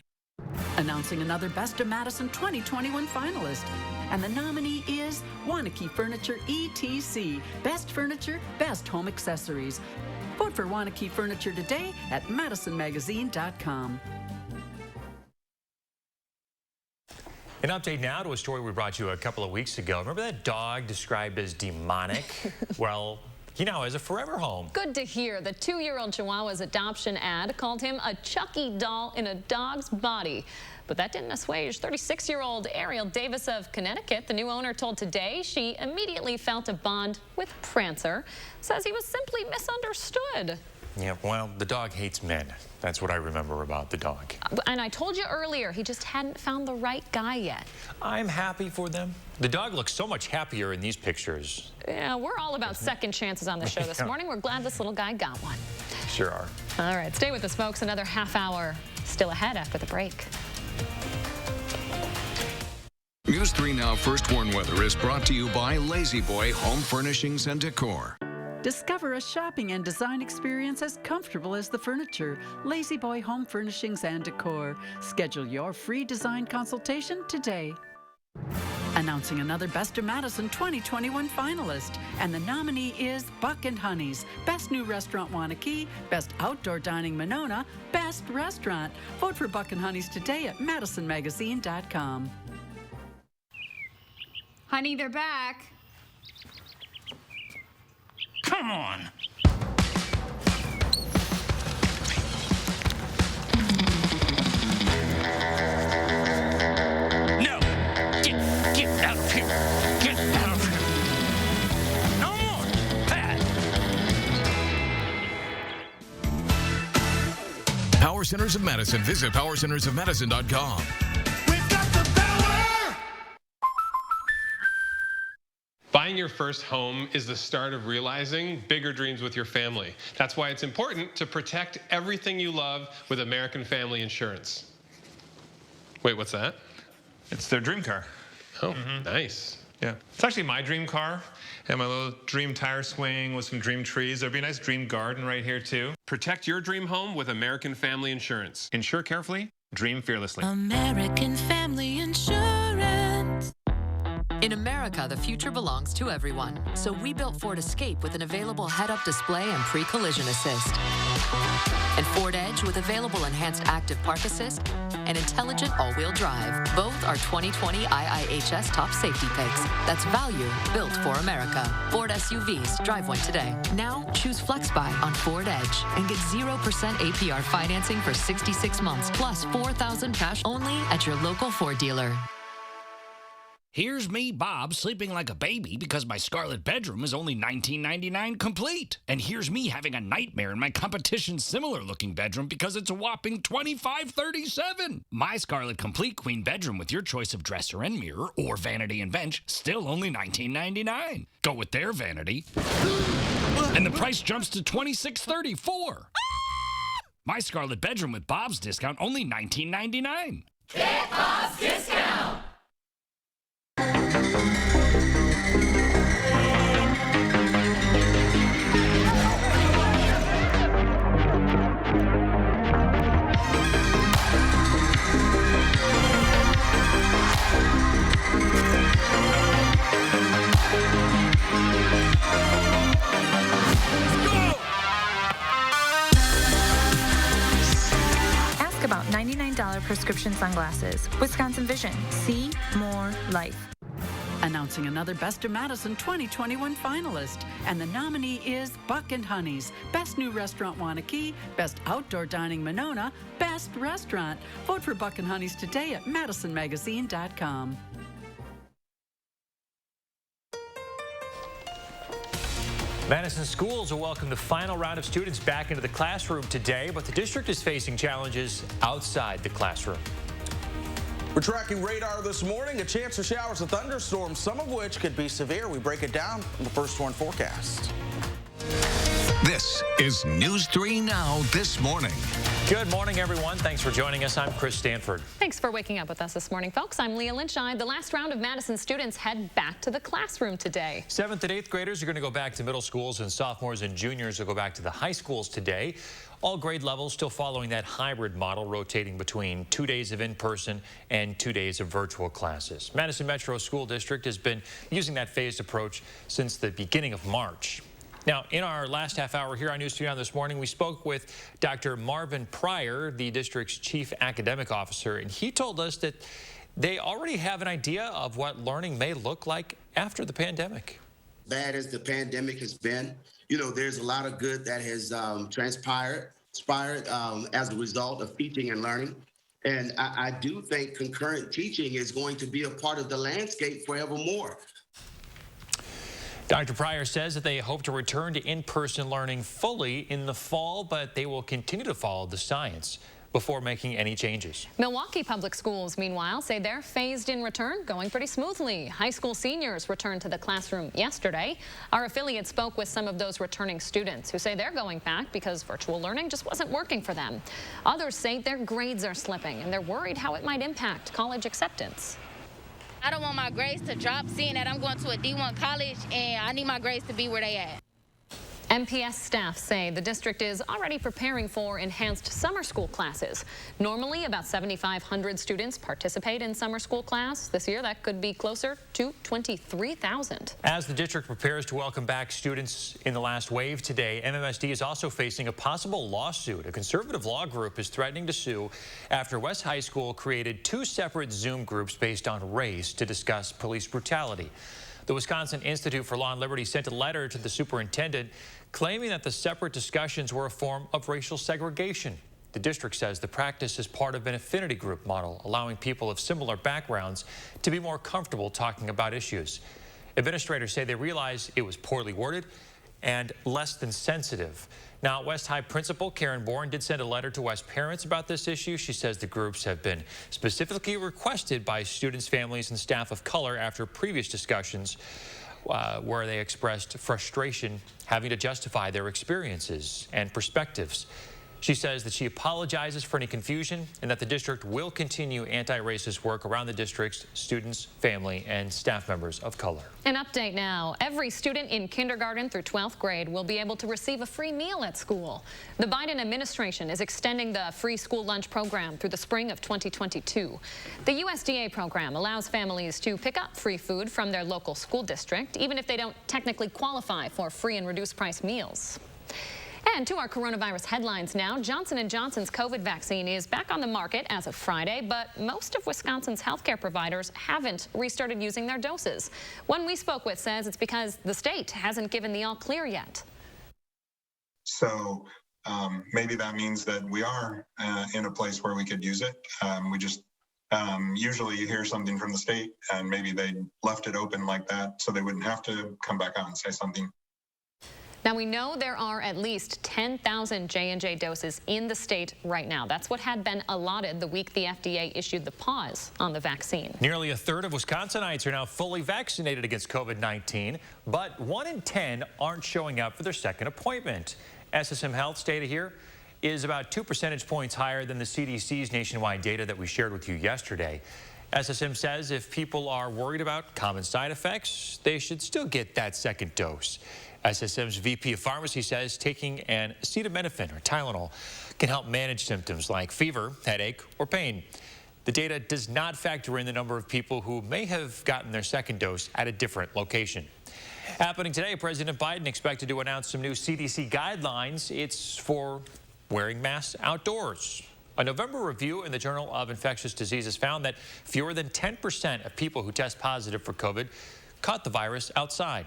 Speaker 6: Announcing another Best of Madison 2021 finalist. And the nominee is Wanakee Furniture ETC. Best Furniture, Best Home Accessories. Vote for Wanakee Furniture today at madisonmagazine.com.
Speaker 1: An update now to a story we brought you a couple of weeks ago. Remember that dog described as demonic? Well, he now has a forever home.
Speaker 2: Good to hear. The 2-year-old Chihuahua's adoption ad called him a Chucky doll in a dog's body. But that didn't assuage 36-year-old Ariel Davis of Connecticut. The new owner told Today she immediately felt a bond with Prancer. Says he was simply misunderstood.
Speaker 1: Yeah, well, the dog hates men. That's what I remember about the dog.
Speaker 2: And I told you earlier, he just hadn't found the right guy yet.
Speaker 1: I'm happy for them. The dog looks so much happier in these pictures.
Speaker 2: Yeah, we're all about second chances on the show this morning. We're glad this little guy got one.
Speaker 1: Sure are.
Speaker 2: All right, stay with us, folks. Another half hour still ahead after the break.
Speaker 15: News 3 Now First Warn Weather is brought to you by Lazy Boy Home Furnishings and Decor.
Speaker 6: Discover a shopping and design experience as comfortable as the furniture. Lazy Boy Home Furnishings and Decor. Schedule your free design consultation today. Announcing another Best of Madison 2021 finalist. And the nominee is Buck and Honey's. Best New Restaurant Wanakee, Best Outdoor Dining Monona, Best Restaurant. Vote for Buck and Honey's today at madisonmagazine.com.
Speaker 26: Honey, they're back.
Speaker 27: Come on. No. Get out of here. Get out of here. No more. Pat.
Speaker 28: Power Centers of Madison. Visit powercentersofmadison.com.
Speaker 29: Buying your first home is the start of realizing bigger dreams with your family. That's why it's important to protect everything you love with American Family Insurance. Wait, what's that?
Speaker 30: It's their dream car.
Speaker 29: Oh, nice.
Speaker 30: Yeah. It's actually my dream car. And my little dream tire swing with some dream trees. There'd be a nice dream garden right here, too.
Speaker 29: Protect your dream home with American Family Insurance.
Speaker 30: Insure carefully, dream fearlessly.
Speaker 12: American Family Insurance. In America, the future belongs to everyone. So we built Ford Escape with an available head-up display and pre-collision assist. And Ford Edge with available enhanced active park assist and intelligent all-wheel drive. Both are 2020 IIHS top safety picks. That's value built for America. Ford SUVs. Drive one today. Now choose FlexBuy on Ford Edge and get 0% APR financing for 66 months plus $4,000 cash only at your local Ford dealer.
Speaker 31: Here's me, Bob, sleeping like a baby because my Scarlet bedroom is only $19.99 complete. And here's me having a nightmare in my competition's similar-looking bedroom because it's a whopping $25.37. My Scarlet Complete Queen bedroom with your choice of dresser and mirror or vanity and bench, still only $19.99. Go with their vanity, and the price jumps to $26.34. My Scarlet Bedroom with Bob's discount, only $19.99.
Speaker 27: Get Bob's discount.
Speaker 3: Ask about $99 prescription sunglasses. Wisconsin Vision. See more life.
Speaker 6: Announcing another Best of Madison 2021 finalist. And the nominee is Buck and Honey's Best New Restaurant Wanakee, Best Outdoor Dining Monona, Best Restaurant. Vote for Buck and Honey's today at madisonmagazine.com.
Speaker 1: Madison schools will welcome the final round of students back into the classroom today, but the district is facing challenges outside the classroom.
Speaker 11: We're tracking radar this morning. A chance of showers and thunderstorms, some of which could be severe. We break it down in the First One forecast.
Speaker 15: This is News 3 Now this morning.
Speaker 1: Good morning, everyone. Thanks for joining us. I'm Chris Stanford.
Speaker 2: Thanks for waking up with us this morning, folks. I'm Leah Lynchide. The last round of Madison students head back to the classroom today.
Speaker 1: 7th and 8th graders are going to go back to middle schools, and sophomores and juniors will go back to the high schools today. All grade levels still following that hybrid model, rotating between 2 days of in-person and 2 days of virtual classes. Madison Metro School District has been using that phased approach since the beginning of March. Now, in our last half hour here on News 3 Now this morning, we spoke with Dr. Marvin Pryor, the district's chief academic officer, and he told us that they already have an idea of what learning may look like after the pandemic.
Speaker 16: Bad as the pandemic has been, you know, there's a lot of good that has transpired as a result of teaching and learning. And I do think concurrent teaching is going to be a part of the landscape forevermore.
Speaker 1: Dr. Pryor says that they hope to return to in-person learning fully in the fall, but they will continue to follow the science before making any changes.
Speaker 2: Milwaukee Public Schools, meanwhile, say their phased-in return going pretty smoothly. High school seniors returned to the classroom yesterday. Our affiliate spoke with some of those returning students who say they're going back because virtual learning just wasn't working for them. Others say their grades are slipping, and they're worried how it might impact college acceptance.
Speaker 17: I don't want my grades to drop, seeing that I'm going to a D1 college, and I need my grades to be where they at.
Speaker 2: MPS staff say the district is already preparing for enhanced summer school classes. Normally, about 7,500 students participate in summer school class. This year, that could be closer to 23,000.
Speaker 1: As the district prepares to welcome back students in the last wave today, MMSD is also facing a possible lawsuit. A conservative law group is threatening to sue after West High School created 2 separate Zoom groups based on race to discuss police brutality. The Wisconsin Institute for Law and Liberty sent a letter to the superintendent claiming that the separate discussions were a form of racial segregation. The district says the practice is part of an affinity group model, allowing people of similar backgrounds to be more comfortable talking about issues. Administrators say they realize it was poorly worded and less than sensitive. Now, West High Principal Karen Bourne did send a letter to West parents about this issue. She says the groups have been specifically requested by students, families, and staff of color after previous discussions where they expressed frustration having to justify their experiences and perspectives. She says that she apologizes for any confusion and that the district will continue anti-racist work around the district's students, family, and staff members of color.
Speaker 2: An update now. Every student in kindergarten through 12th grade will be able to receive a free meal at school. The Biden administration is extending the free school lunch program through the spring of 2022. The USDA program allows families to pick up free food from their local school district, even if they don't technically qualify for free and reduced price meals. And to our coronavirus headlines now. Johnson & Johnson's COVID vaccine is back on the market as of Friday, but most of Wisconsin's healthcare providers haven't restarted using their doses. One we spoke with says it's because the state hasn't given the all clear yet.
Speaker 18: So maybe that means that we are in a place where we could use it. We just usually you hear something from the state and maybe they left it open like that so they wouldn't have to come back out and say something.
Speaker 2: Now, we know there are at least 10,000 J&J doses in the state right now. That's what had been allotted the week the FDA issued the pause on the vaccine.
Speaker 1: Nearly a third of Wisconsinites are now fully vaccinated against COVID-19, but 1 in 10 aren't showing up for their second appointment. SSM Health's data here is about 2 percentage points higher than the CDC's nationwide data that we shared with you yesterday. SSM says if people are worried about common side effects, they should still get that second dose. SSM's VP of Pharmacy says taking an acetaminophen or Tylenol can help manage symptoms like fever, headache, or pain. The data does not factor in the number of people who may have gotten their second dose at a different location. Happening today, President Biden expected to announce some new CDC guidelines. It's for wearing masks outdoors. A November review in the Journal of Infectious Diseases found that fewer than 10% of people who test positive for COVID caught the virus outside.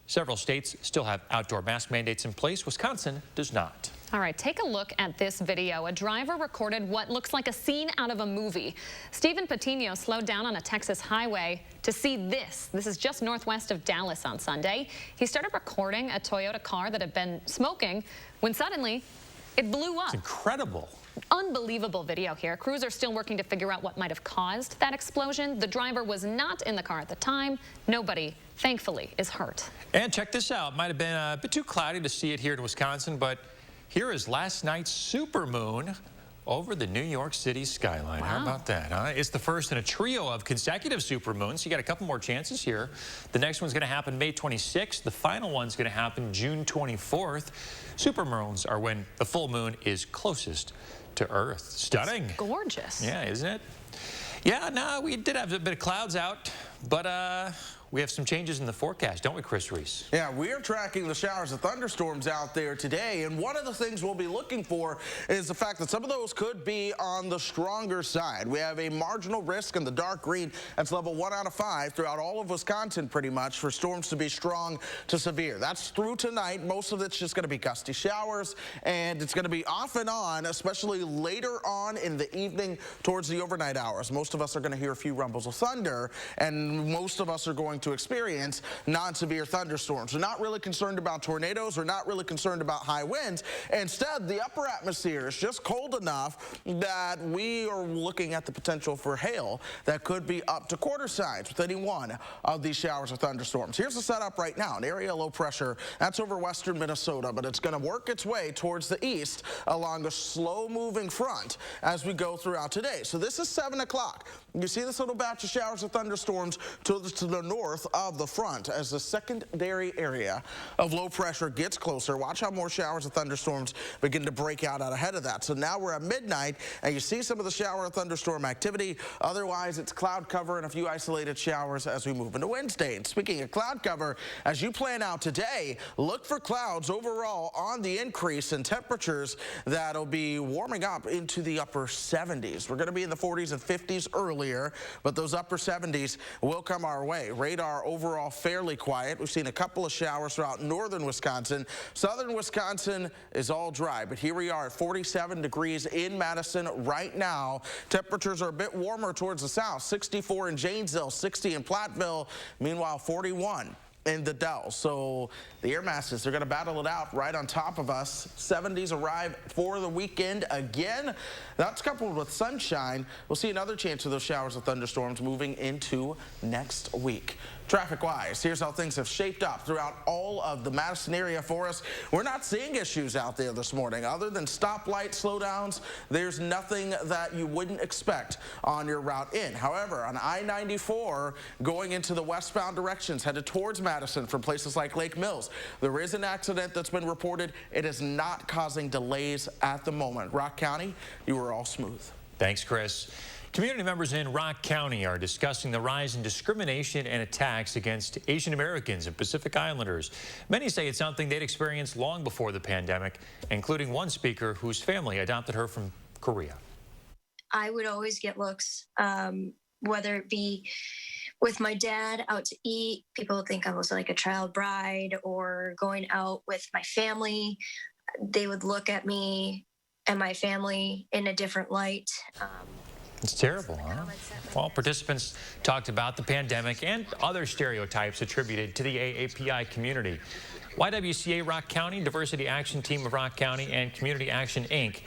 Speaker 1: Several states still have outdoor mask mandates in place. Wisconsin does not.
Speaker 2: All right, take a look at this video. A driver recorded what looks like a scene out of a movie. Stephen Patino slowed down on a Texas highway to see this. This is just northwest of Dallas on Sunday. He started recording a Toyota car that had been smoking when suddenly it blew up.
Speaker 1: It's incredible.
Speaker 2: Unbelievable video here. Crews are still working to figure out what might have caused that explosion. The driver was not in the car at the time. Nobody, thankfully, is hurt.
Speaker 1: And check this out. Might have been a bit too cloudy to see it here in Wisconsin, but here is last night's supermoon over the New York City skyline. Wow. How about that, huh? It's the first in a trio of consecutive supermoons. You got a couple more chances here. The next one's going to happen May 26th. The final one's going to happen June 24th. Supermoons are when the full moon is closest to Earth. Stunning.
Speaker 2: It's gorgeous.
Speaker 1: Yeah, isn't it? Yeah, no, we did have a bit of clouds out, but we have some changes in the forecast, don't we, Chris Reese?
Speaker 11: Yeah, we're tracking the showers of thunderstorms out there today, and one of the things we'll be looking for is the fact that some of those could be on the stronger side. We have a marginal risk in the dark green. That's level 1 out of 5 throughout all of Wisconsin pretty much for storms to be strong to severe. That's through tonight. Most of it's just going to be gusty showers, and it's going to be off and on, especially later on in the evening towards the overnight hours. Most of us are going to hear a few rumbles of thunder, and most of us are going to experience non-severe thunderstorms. We're not really concerned about tornadoes. We're not really concerned about high winds. Instead, the upper atmosphere is just cold enough that we are looking at the potential for hail that could be up to quarter size with any one of these showers of thunderstorms. Here's the setup right now. An area of low pressure. That's over western Minnesota, but it's going to work its way towards the east along a slow-moving front as we go throughout today. So this is 7 o'clock. You see this little batch of showers of thunderstorms to the north of the front as the secondary area of low pressure gets closer. Watch how more showers of thunderstorms begin to break out ahead of that. So now we're at midnight, and you see some of the shower of thunderstorm activity. Otherwise, it's cloud cover and a few isolated showers as we move into Wednesday. And speaking of cloud cover, as you plan out today, look for clouds overall on the increase in temperatures that'll be warming up into the upper 70s. We're going to be in the 40s and 50s earlier, but those upper 70s will come our way. Radar overall fairly quiet. We've seen a couple of showers throughout northern Wisconsin. Southern Wisconsin is all dry, but here we are at 47 degrees in Madison right now. Temperatures are a bit warmer towards the south. 64 in Janesville, 60 in Platteville. Meanwhile, 41 in the Dells. So the air masses, they're going to battle it out right on top of us. 70s arrive for the weekend again. That's coupled with sunshine. We'll see another chance of those showers of thunderstorms moving into next week. Traffic-wise, here's how things have shaped up throughout all of the Madison area for us. We're not seeing issues out there this morning. Other than stoplight slowdowns, there's nothing that you wouldn't expect on your route in. However, on I-94, going into the westbound directions, headed towards Madison from places like Lake Mills, there is an accident that's been reported. It is not causing delays at the moment. Rock County, you were all smooth.
Speaker 1: Thanks, Chris. Community members in Rock County are discussing the rise in discrimination and attacks against Asian Americans and Pacific Islanders. Many say it's something they'd experienced long before the pandemic, including one speaker whose family adopted her from Korea.
Speaker 4: I would always get looks, whether it be with my dad out to eat. People would think I was like a child bride, or going out with my family. They would look at me and my family in a different light.
Speaker 1: It's terrible, huh? Well, participants talked about the pandemic and other stereotypes attributed to the AAPI community. YWCA Rock County, Diversity Action Team of Rock County, and Community Action, Inc.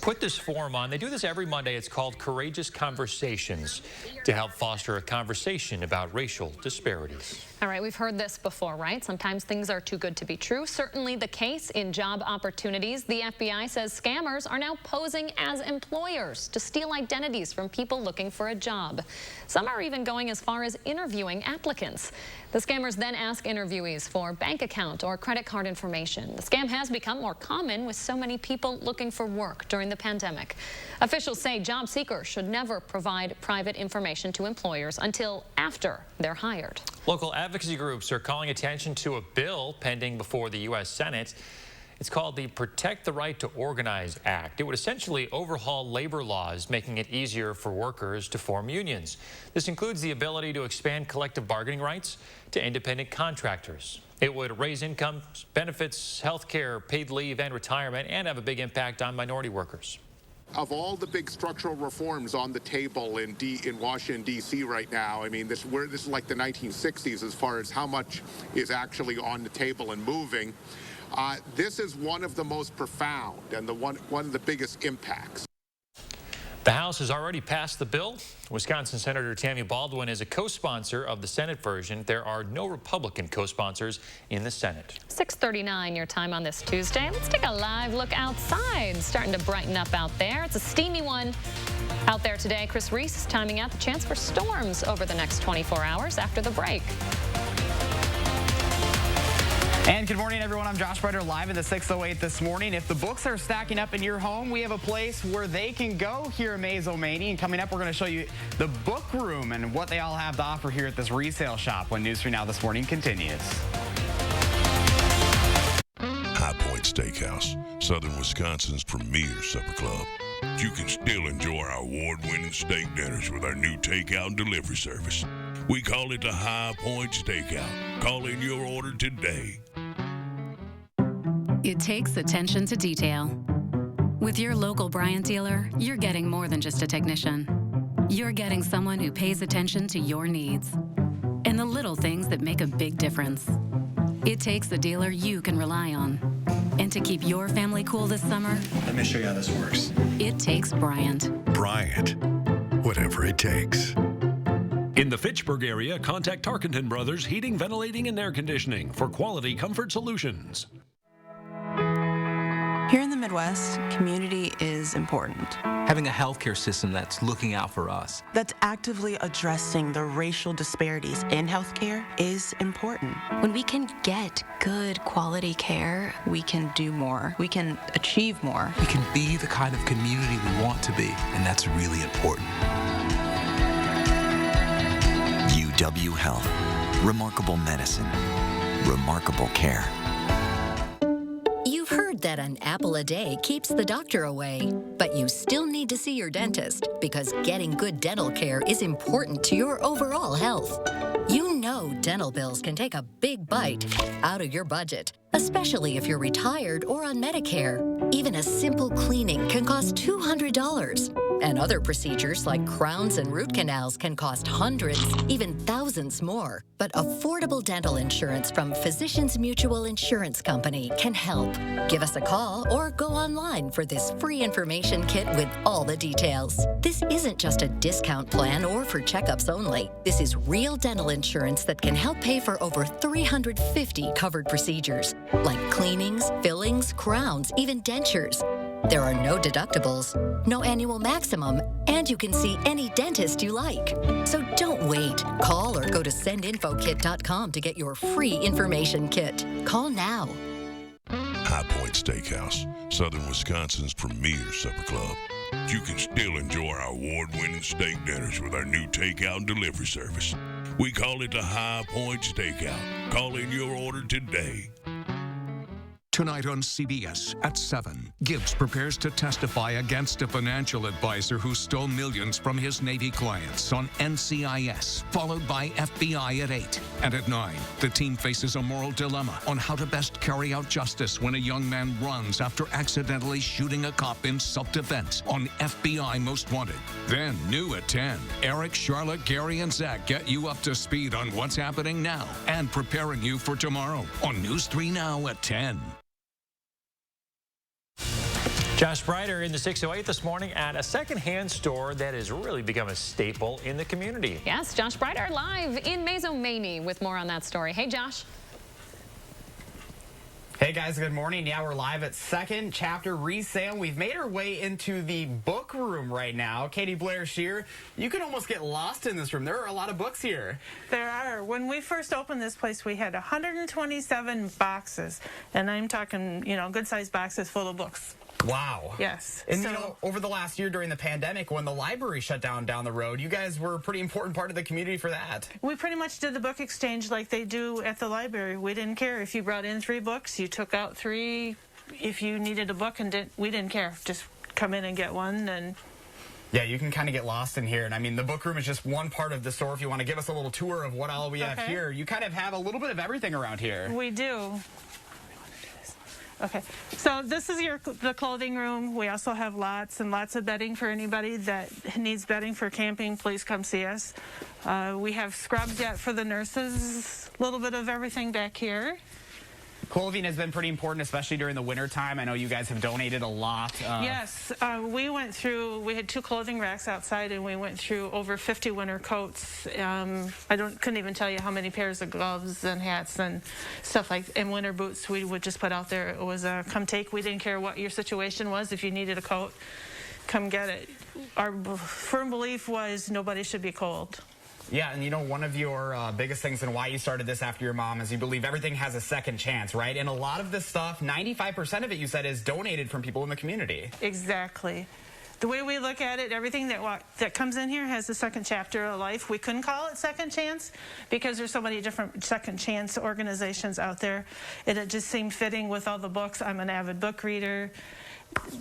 Speaker 1: put this forum on. They do this every Monday. It's called Courageous Conversations to help foster a conversation about racial disparities.
Speaker 2: All right, we've heard this before, right? Sometimes things are too good to be true. Certainly the case in job opportunities. The FBI says scammers are now posing as employers to steal identities from people looking for a job. Some are even going as far as interviewing applicants. The scammers then ask interviewees for bank account or credit card information. The scam has become more common with so many people looking for work during the pandemic. Officials say job seekers should never provide private information to employers until after they're hired.
Speaker 1: Local advocacy groups are calling attention to a bill pending before the U.S. Senate. It's called the Protect the Right to Organize Act. It would essentially overhaul labor laws, making it easier for workers to form unions. This includes the ability to expand collective bargaining rights to independent contractors. It would raise incomes, benefits, health care, paid leave, and retirement, and have a big impact on minority workers.
Speaker 5: Of all the big structural reforms on the table in Washington, D.C. right now, I mean, this is like the 1960s as far as how much is actually on the table and moving. This is one of the most profound and one of the biggest impacts.
Speaker 1: The House has already passed the bill. Wisconsin Senator Tammy Baldwin is a co-sponsor of the Senate version. There are no Republican co-sponsors in the Senate.
Speaker 2: 6:39 your time on this Tuesday. Let's take a live look outside. It's starting to brighten up out there. It's a steamy one out there today. Chris Reese is timing out the chance for storms over the next 24 hours after the break.
Speaker 7: And good morning, everyone. I'm Josh Brighter, live at the 608 this morning. If the books are stacking up in your home, we have a place where they can go here at Mazomania. And coming up, we're going to show you the book room and what they all have to offer here at this resale shop when News 3 Now this morning continues.
Speaker 8: High Point Steakhouse, Southern Wisconsin's premier supper club. You can still enjoy our award-winning steak dinners with our new takeout and delivery service. We call it the High Point Stakeout. Call in your order today.
Speaker 10: It takes attention to detail. With your local Bryant dealer, you're getting more than just a technician. You're getting someone who pays attention to your needs and the little things that make a big difference. It takes a dealer you can rely on. And to keep your family cool this summer,
Speaker 19: let me show you how this works.
Speaker 10: It takes Bryant.
Speaker 8: Bryant, whatever it takes.
Speaker 24: In the Fitchburg area, contact Tarkenton Brothers Heating, Ventilating, and Air Conditioning for quality comfort solutions.
Speaker 20: Here in the Midwest, community is important.
Speaker 21: Having a healthcare system that's looking out for us,
Speaker 20: that's actively addressing the racial disparities in healthcare is important.
Speaker 22: When we can get good quality care, we can do more. We can achieve more.
Speaker 21: We can be the kind of community we want to be, and that's really important.
Speaker 23: UW Health. Remarkable medicine. Remarkable care.
Speaker 25: You've heard that an apple a day keeps the doctor away, but you still need to see your dentist because getting good dental care is important to your overall health. You know dental bills can take a big bite out of your budget, especially if you're retired or on Medicare. Even a simple cleaning can cost $200. And other procedures like crowns and root canals can cost hundreds, even thousands more. But affordable dental insurance from Physicians Mutual Insurance Company can help. Give us a call or go online for this free information kit with all the details. This isn't just a discount plan or for checkups only. This is real dental insurance that can help pay for over 350 covered procedures, like cleanings, fillings, crowns, even dentures. There are no deductibles, no annual maximum, and you can see any dentist you like. So don't wait. Call or go to sendinfokit.com to get your free information kit. Call now.
Speaker 8: High Point Steakhouse, Southern Wisconsin's premier supper club. You can still enjoy our award-winning steak dinners with our new takeout and delivery service. We call it the High Point Stakeout. Call in your order today.
Speaker 28: Tonight on CBS at 7, Gibbs prepares to testify against a financial advisor who stole millions from his Navy clients on NCIS, followed by FBI at 8. And at 9, the team faces a moral dilemma on how to best carry out justice when a young man runs after accidentally shooting a cop in self-defense on FBI Most Wanted. Then, new at 10, Eric, Charlotte, Gary, and Zach get you up to speed on what's happening now and preparing you for tomorrow on News 3 Now at 10.
Speaker 1: Josh Breider in the 608 this morning at a secondhand store that has really become a staple in the community.
Speaker 2: Yes, Josh Breider live in Mazomanie with more on that story. Hey, Josh.
Speaker 7: Hey guys, good morning. Yeah, we're live at Second Chapter Resale. We've made our way into the book room right now. Katie Blair Shear, you can almost get lost in this room. There are a lot of books here.
Speaker 3: There are. When we first opened this place, we had 127 boxes, and I'm talking, good-sized boxes full of books.
Speaker 7: Wow.
Speaker 3: Yes.
Speaker 7: And over the last year during the pandemic, when the library shut down the road, you guys were a pretty important part of the community for that.
Speaker 3: We pretty much did the book exchange like they do at the library. We didn't care if you brought in 3 books, you took out 3. If you needed a book, we didn't care. Just come in and get one. And
Speaker 7: yeah, you can kind of get lost in here. And I mean, the book room is just one part of the store. If you want to give us a little tour of what all we have here, you kind of have a little bit of everything around here.
Speaker 3: We do. Okay, so this is the clothing room. We also have lots and lots of bedding for anybody that needs bedding for camping. Please come see us. We have scrubs yet for the nurses. A little bit of everything back here.
Speaker 7: Clothing has been pretty important, especially during the winter time. I know you guys have donated a lot.
Speaker 3: Yes, we had 2 clothing racks outside, and we went through over 50 winter coats. Couldn't even tell you how many pairs of gloves and hats and stuff and winter boots we would just put out there. It was a come take. We didn't care what your situation was. If you needed a coat, come get it. Our firm belief was nobody should be cold.
Speaker 7: Yeah, and one of your biggest things and why you started this after your mom is you believe everything has a second chance, right? And a lot of this stuff, 95% of it, you said, is donated from people in the community.
Speaker 3: Exactly. The way we look at it, everything that comes in here has a second chapter of life. We couldn't call it second chance because there's so many different second chance organizations out there. It just seemed fitting with all the books. I'm an avid book reader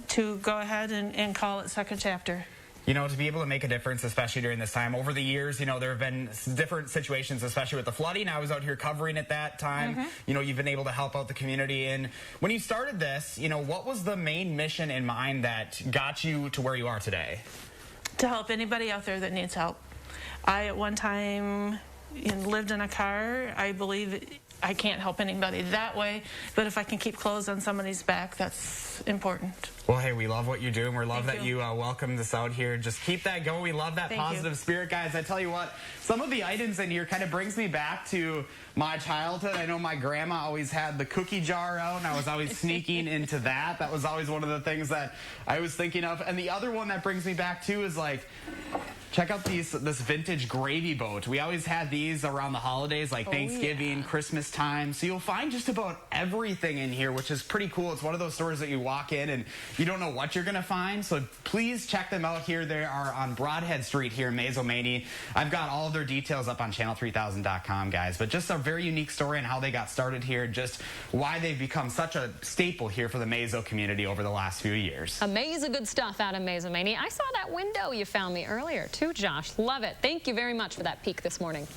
Speaker 3: to go ahead and call it second chapter.
Speaker 7: To be able to make a difference, especially during this time. Over the years, there have been different situations, especially with the flooding. I was out here covering at that time. You've been able to help out the community. And when you started this, what was the main mission in mind that got you to where you are today?
Speaker 3: To help anybody out there that needs help. I, at one time, lived in a car. I believe I can't help anybody that way, but if I can keep clothes on somebody's back, that's important.
Speaker 7: Well, hey, we love what you do, and we love that you welcomed us out here. Just keep that going. We love that positive spirit, guys. I tell you what, some of the items in here kind of brings me back to my childhood. I know my grandma always had the cookie jar out, and I was always sneaking into that. That was always one of the things that I was thinking of. And the other one that brings me back, too, is check out this vintage gravy boat. We always had these around the holidays, like Thanksgiving, Christmas time. So you'll find just about everything in here, which is pretty cool. It's one of those stores that you walk in and you don't know what you're going to find. So please check them out here. They are on Broadhead Street here in Mazomanie. I've got all of their details up on channel3000.com, guys. But just a very unique story on how they got started here, just why they've become such a staple here for the Mazo community over the last few years.
Speaker 2: Amazing good stuff out of Mazomanie. I saw that window you found me earlier, too, Josh. Love it. Thank you very much for that peek this morning.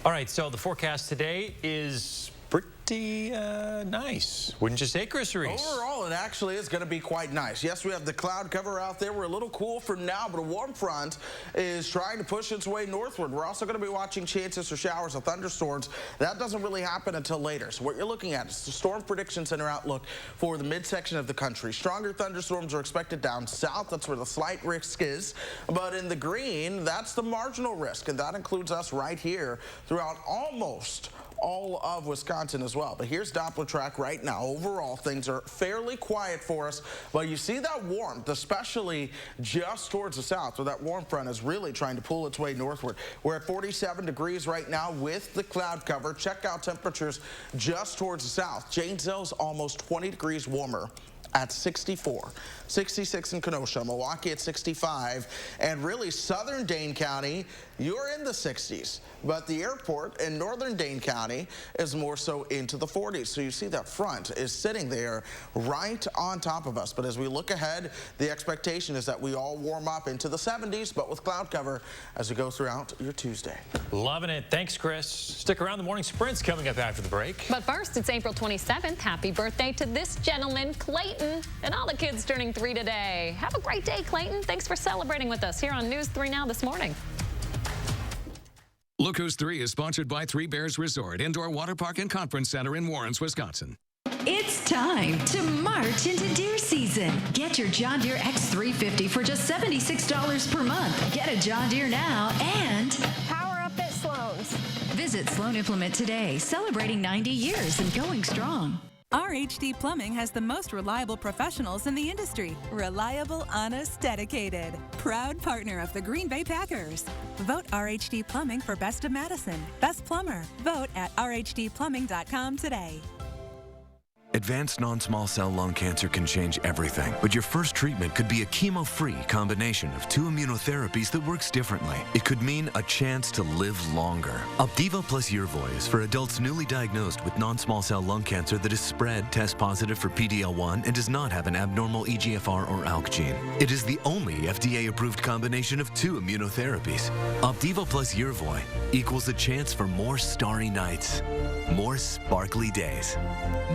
Speaker 1: All right, so the forecast today is pretty nice. Wouldn't you say, Chris Reese?
Speaker 11: Overall, it actually is going to be quite nice. Yes, we have the cloud cover out there. We're a little cool for now, but a warm front is trying to push its way northward. We're also going to be watching chances for showers of thunderstorms. That doesn't really happen until later. So what you're looking at is the Storm Prediction Center outlook for the midsection of the country. Stronger thunderstorms are expected down south. That's where the slight risk is. But in the green, that's the marginal risk, and that includes us right here throughout almost all of Wisconsin as well. But here's Doppler track right now. Overall, things are fairly quiet for us, but you see that warmth, especially just towards the south, where that warm front is really trying to pull its way northward. We're at 47 degrees right now with the cloud cover. Check out temperatures just towards the south. Janesville's almost 20 degrees warmer at 64. 66 in Kenosha, Milwaukee at 65, and really southern Dane County, you're in the 60s, but the airport in northern Dane County is more so into the 40s. So you see that front is sitting there right on top of us. But as we look ahead, the expectation is that we all warm up into the 70s, but with cloud cover as we go throughout your Tuesday.
Speaker 1: Loving it. Thanks, Chris. Stick around. The morning sprint's coming up after the break.
Speaker 2: But first, it's April 27th. Happy birthday to this gentleman, Clayton, and all the kids turning 3 today. Have a great day, Clayton. Thanks for celebrating with us here on News 3 Now this morning.
Speaker 15: Look Who's 3 is sponsored by Three Bears Resort, Indoor Water Park and Conference Center in Warrens, Wisconsin.
Speaker 6: It's time to march into deer season. Get your John Deere X350 for just $76 per month. Get a John Deere now and
Speaker 9: power up at Sloan's.
Speaker 6: Visit Sloan Implement today, celebrating 90 years and going strong.
Speaker 12: RHD Plumbing has the most reliable professionals in the industry. Reliable, honest, dedicated. Proud partner of the Green Bay Packers. Vote RHD Plumbing for Best of Madison. Best Plumber. Vote at rhdplumbing.com today.
Speaker 13: Advanced non-small cell lung cancer can change everything, but your first treatment could be a chemo-free combination of 2 immunotherapies that works differently. It could mean a chance to live longer. Opdivo plus Yervoy is for adults newly diagnosed with non-small cell lung cancer that is spread, test positive for PD-L1, and does not have an abnormal EGFR or ALK gene. It is the only FDA-approved combination of 2 immunotherapies. Opdivo plus Yervoy equals a chance for more starry nights, more sparkly days,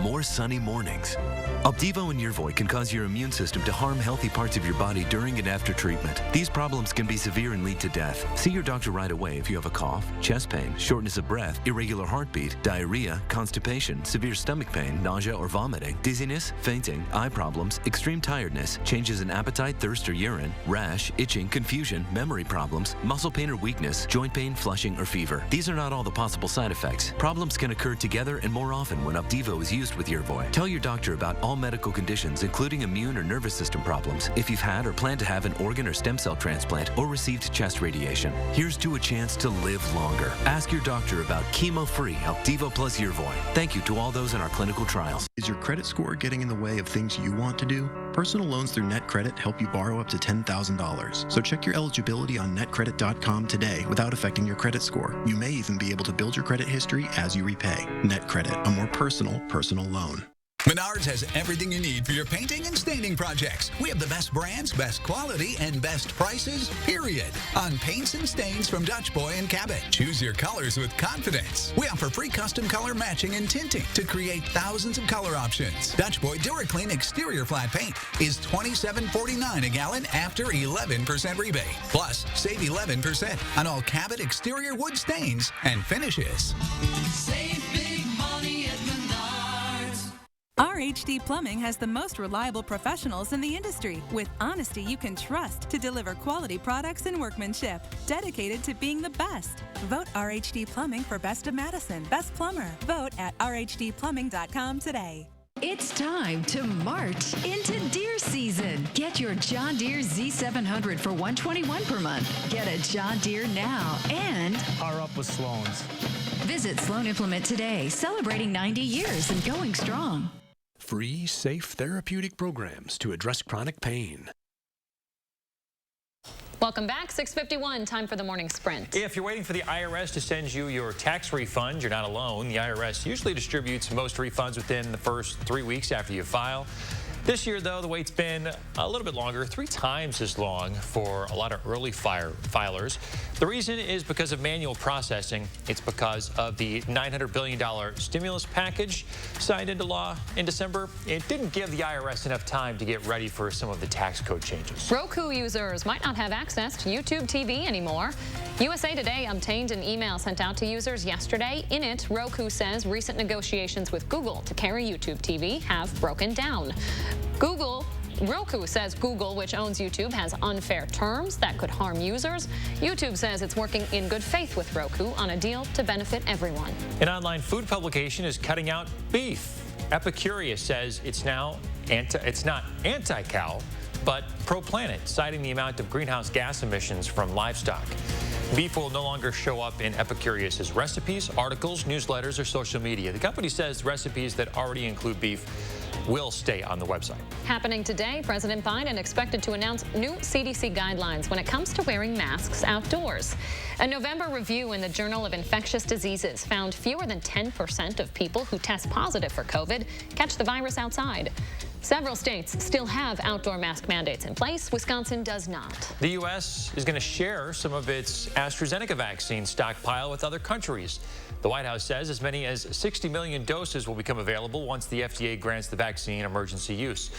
Speaker 13: more sunny mornings. Opdivo and Yervoy can cause your immune system to harm healthy parts of your body during and after treatment. These problems can be severe and lead to death. See your doctor right away if you have a cough, chest pain, shortness of breath, irregular heartbeat, diarrhea, constipation, severe stomach pain, nausea or vomiting, dizziness, fainting, eye problems, extreme tiredness, changes in appetite, thirst or urine, rash, itching, confusion, memory problems, muscle pain or weakness, joint pain, flushing, or fever. These are not all the possible side effects. Problems can occur together and more often when Opdivo is used with Yervoy. Tell your doctor about all medical conditions, including immune or nervous system problems, if you've had or plan to have an organ or stem cell transplant or received chest radiation. Here's to a chance to live longer. Ask your doctor about chemo-free Opdivo plus Yervoy. Thank you to all those in our clinical trials.
Speaker 14: Is your credit score getting in the way of things you want to do? Personal loans through NetCredit help you borrow up to $10,000. So check your eligibility on netcredit.com today without affecting your credit score. You may even be able to build your credit history as you repay. NetCredit, a more personal loan.
Speaker 19: Menards has everything you need for your painting and staining projects. We have the best brands, best quality, and best prices, period, on paints and stains from Dutch Boy and Covet. Choose your colors with confidence. We offer free custom color matching and tinting to create thousands of color options. Dutch Boy DuraClean exterior flat paint is $27.49 a gallon after 11% rebate. Plus, save 11% on all Covet exterior wood stains and finishes.
Speaker 12: Save big money at Menards. RHD Plumbing has the most reliable professionals in the industry with honesty you can trust to deliver quality products and workmanship. Dedicated to being the best. Vote RHD Plumbing for Best of Madison. Best Plumber. Vote at rhdplumbing.com today.
Speaker 6: It's time to march into deer season. Get your John Deere Z700 for $121 per month. Get a John Deere now and
Speaker 26: power up with Sloan's.
Speaker 6: Visit Sloan Implement today, celebrating 90 years and going strong.
Speaker 27: Free, safe therapeutic programs to address chronic pain.
Speaker 2: Welcome back. 6:51, time for the morning sprint.
Speaker 1: If you're waiting for the IRS to send you your tax refund, you're not alone. The IRS usually distributes most refunds within the first 3 weeks after you file. This year, though, the wait's been a little bit longer, 3 times as long for a lot of early filers. The reason is because of manual processing. It's because of the $900 billion stimulus package signed into law in December. It didn't give the IRS enough time to get ready for some of the tax code changes.
Speaker 2: Roku users might not have access to YouTube TV anymore. USA Today obtained an email sent out to users yesterday. In it, Roku says recent negotiations with Google to carry YouTube TV have broken down. Roku says Google, which owns YouTube, has unfair terms that could harm users. YouTube says it's working in good faith with Roku on a deal to benefit everyone.
Speaker 1: An online food publication is cutting out beef. Epicurious says it's not anti-cow, but pro-planet, citing the amount of greenhouse gas emissions from livestock. Beef will no longer show up in Epicurious's recipes, articles, newsletters, or social media. The company says recipes that already include beef will stay on the website.
Speaker 2: Happening today, President Biden expected to announce new CDC guidelines when it comes to wearing masks outdoors. A November review in the Journal of Infectious Diseases found fewer than 10% of people who test positive for COVID catch the virus outside. Several states still have outdoor mask mandates in place. Wisconsin does not.
Speaker 1: The U.S. is going to share some of its AstraZeneca vaccine stockpile with other countries. The White House says as many as 60 million doses will become available once the FDA grants the vaccine emergency use.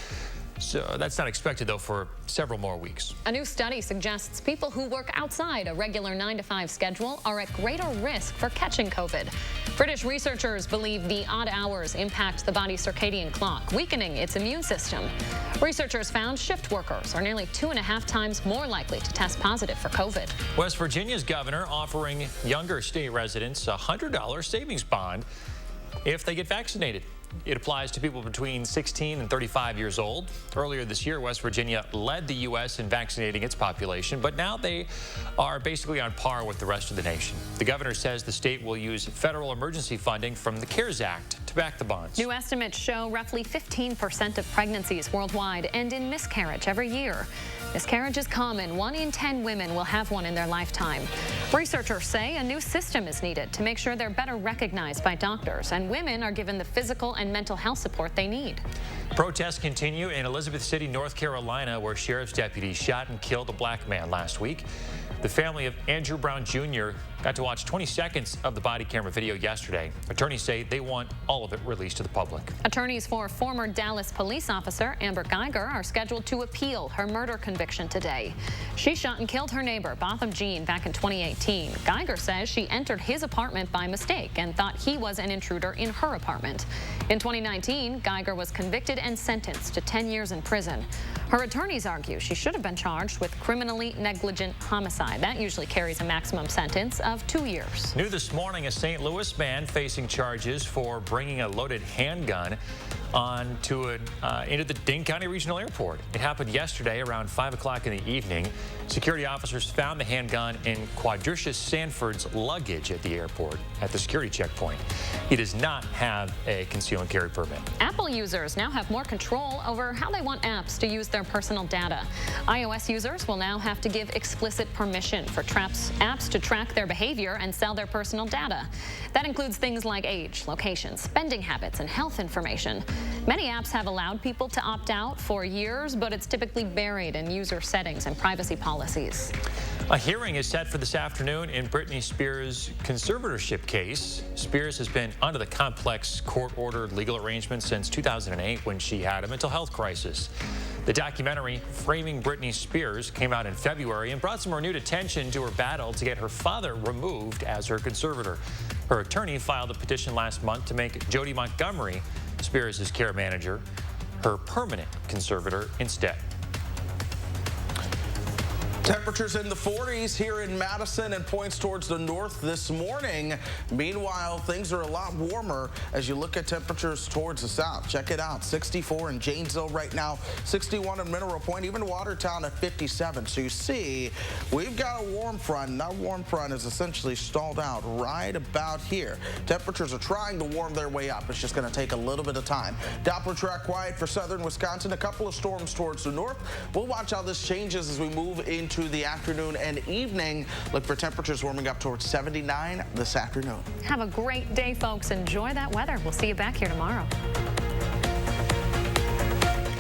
Speaker 1: So that's not expected, though, for several more weeks.
Speaker 2: A new study suggests people who work outside a regular 9-to-5 schedule are at greater risk for catching COVID. British researchers believe the odd hours impact the body's circadian clock, weakening its immune system. Researchers found shift workers are nearly 2.5 times more likely to test positive for COVID.
Speaker 1: West Virginia's governor offering younger state residents a $100 savings bond if they get vaccinated. It applies to people between 16 and 35 years old. Earlier this year, West Virginia led the U.S. in vaccinating its population, but now they are basically on par with the rest of the nation. The governor says the state will use federal emergency funding from the CARES Act to back the bonds.
Speaker 2: New estimates show roughly 15% of pregnancies worldwide end in miscarriage every year. Miscarriage is common. 1 in 10 women will have one in their lifetime. Researchers say a new system is needed to make sure they're better recognized by doctors and women are given the physical and mental health support they need.
Speaker 1: Protests continue in Elizabeth City, North Carolina, where sheriff's deputies shot and killed a black man last week. The family of Andrew Brown Jr. got to watch 20 seconds of the body camera video yesterday. Attorneys say they want all of it released to the public. Attorneys for former Dallas police officer Amber Geiger are scheduled to appeal her murder conviction today. She shot and killed her neighbor, Botham Jean, back in 2018. Geiger says she entered his apartment by mistake and thought he was an intruder in her apartment. In 2019, Geiger was convicted and sentenced to 10 years in prison. Her attorneys argue she should have been charged with criminally negligent homicide. That usually carries a maximum sentence of 2 years. New this morning, a St. Louis man facing charges for bringing a loaded handgun into the Dane County Regional Airport. It happened yesterday around 5 o'clock in the evening. Security officers found the handgun in Quadricius Sanford's luggage at the airport at the security checkpoint. He does not have a conceal and carry permit. Apple users now have more control over how they want apps to use their personal data. iOS users will now have to give explicit permission for apps to track their behavior and sell their personal data. That includes things like age, location, spending habits, and health information. Many apps have allowed people to opt out for years, but it's typically buried in user settings and privacy policies. A hearing is set for this afternoon in Britney Spears' conservatorship case. Spears has been under the complex court-ordered legal arrangement since 2008 when she had a mental health crisis. The documentary, Framing Britney Spears, came out in February and brought some renewed attention to her battle to get her father removed as her conservator. Her attorney filed a petition last month to make Jody Montgomery, Spears' care manager, her permanent conservator instead.
Speaker 11: Temperatures in the 40s here in Madison and points towards the north this morning. Meanwhile, things are a lot warmer as you look at temperatures towards the south. Check it out. 64 in Janesville right now, 61 in Mineral Point, even Watertown at 57. So you see, we've got a warm front, and that warm front is essentially stalled out right about here. Temperatures are trying to warm their way up. It's just going to take a little bit of time. Doppler track quiet for southern Wisconsin. A couple of storms towards the north. We'll watch how this changes as we move into the afternoon and evening. Look for temperatures warming up towards 79 this afternoon.
Speaker 2: Have a great day, folks. Enjoy that weather. We'll see you back here tomorrow.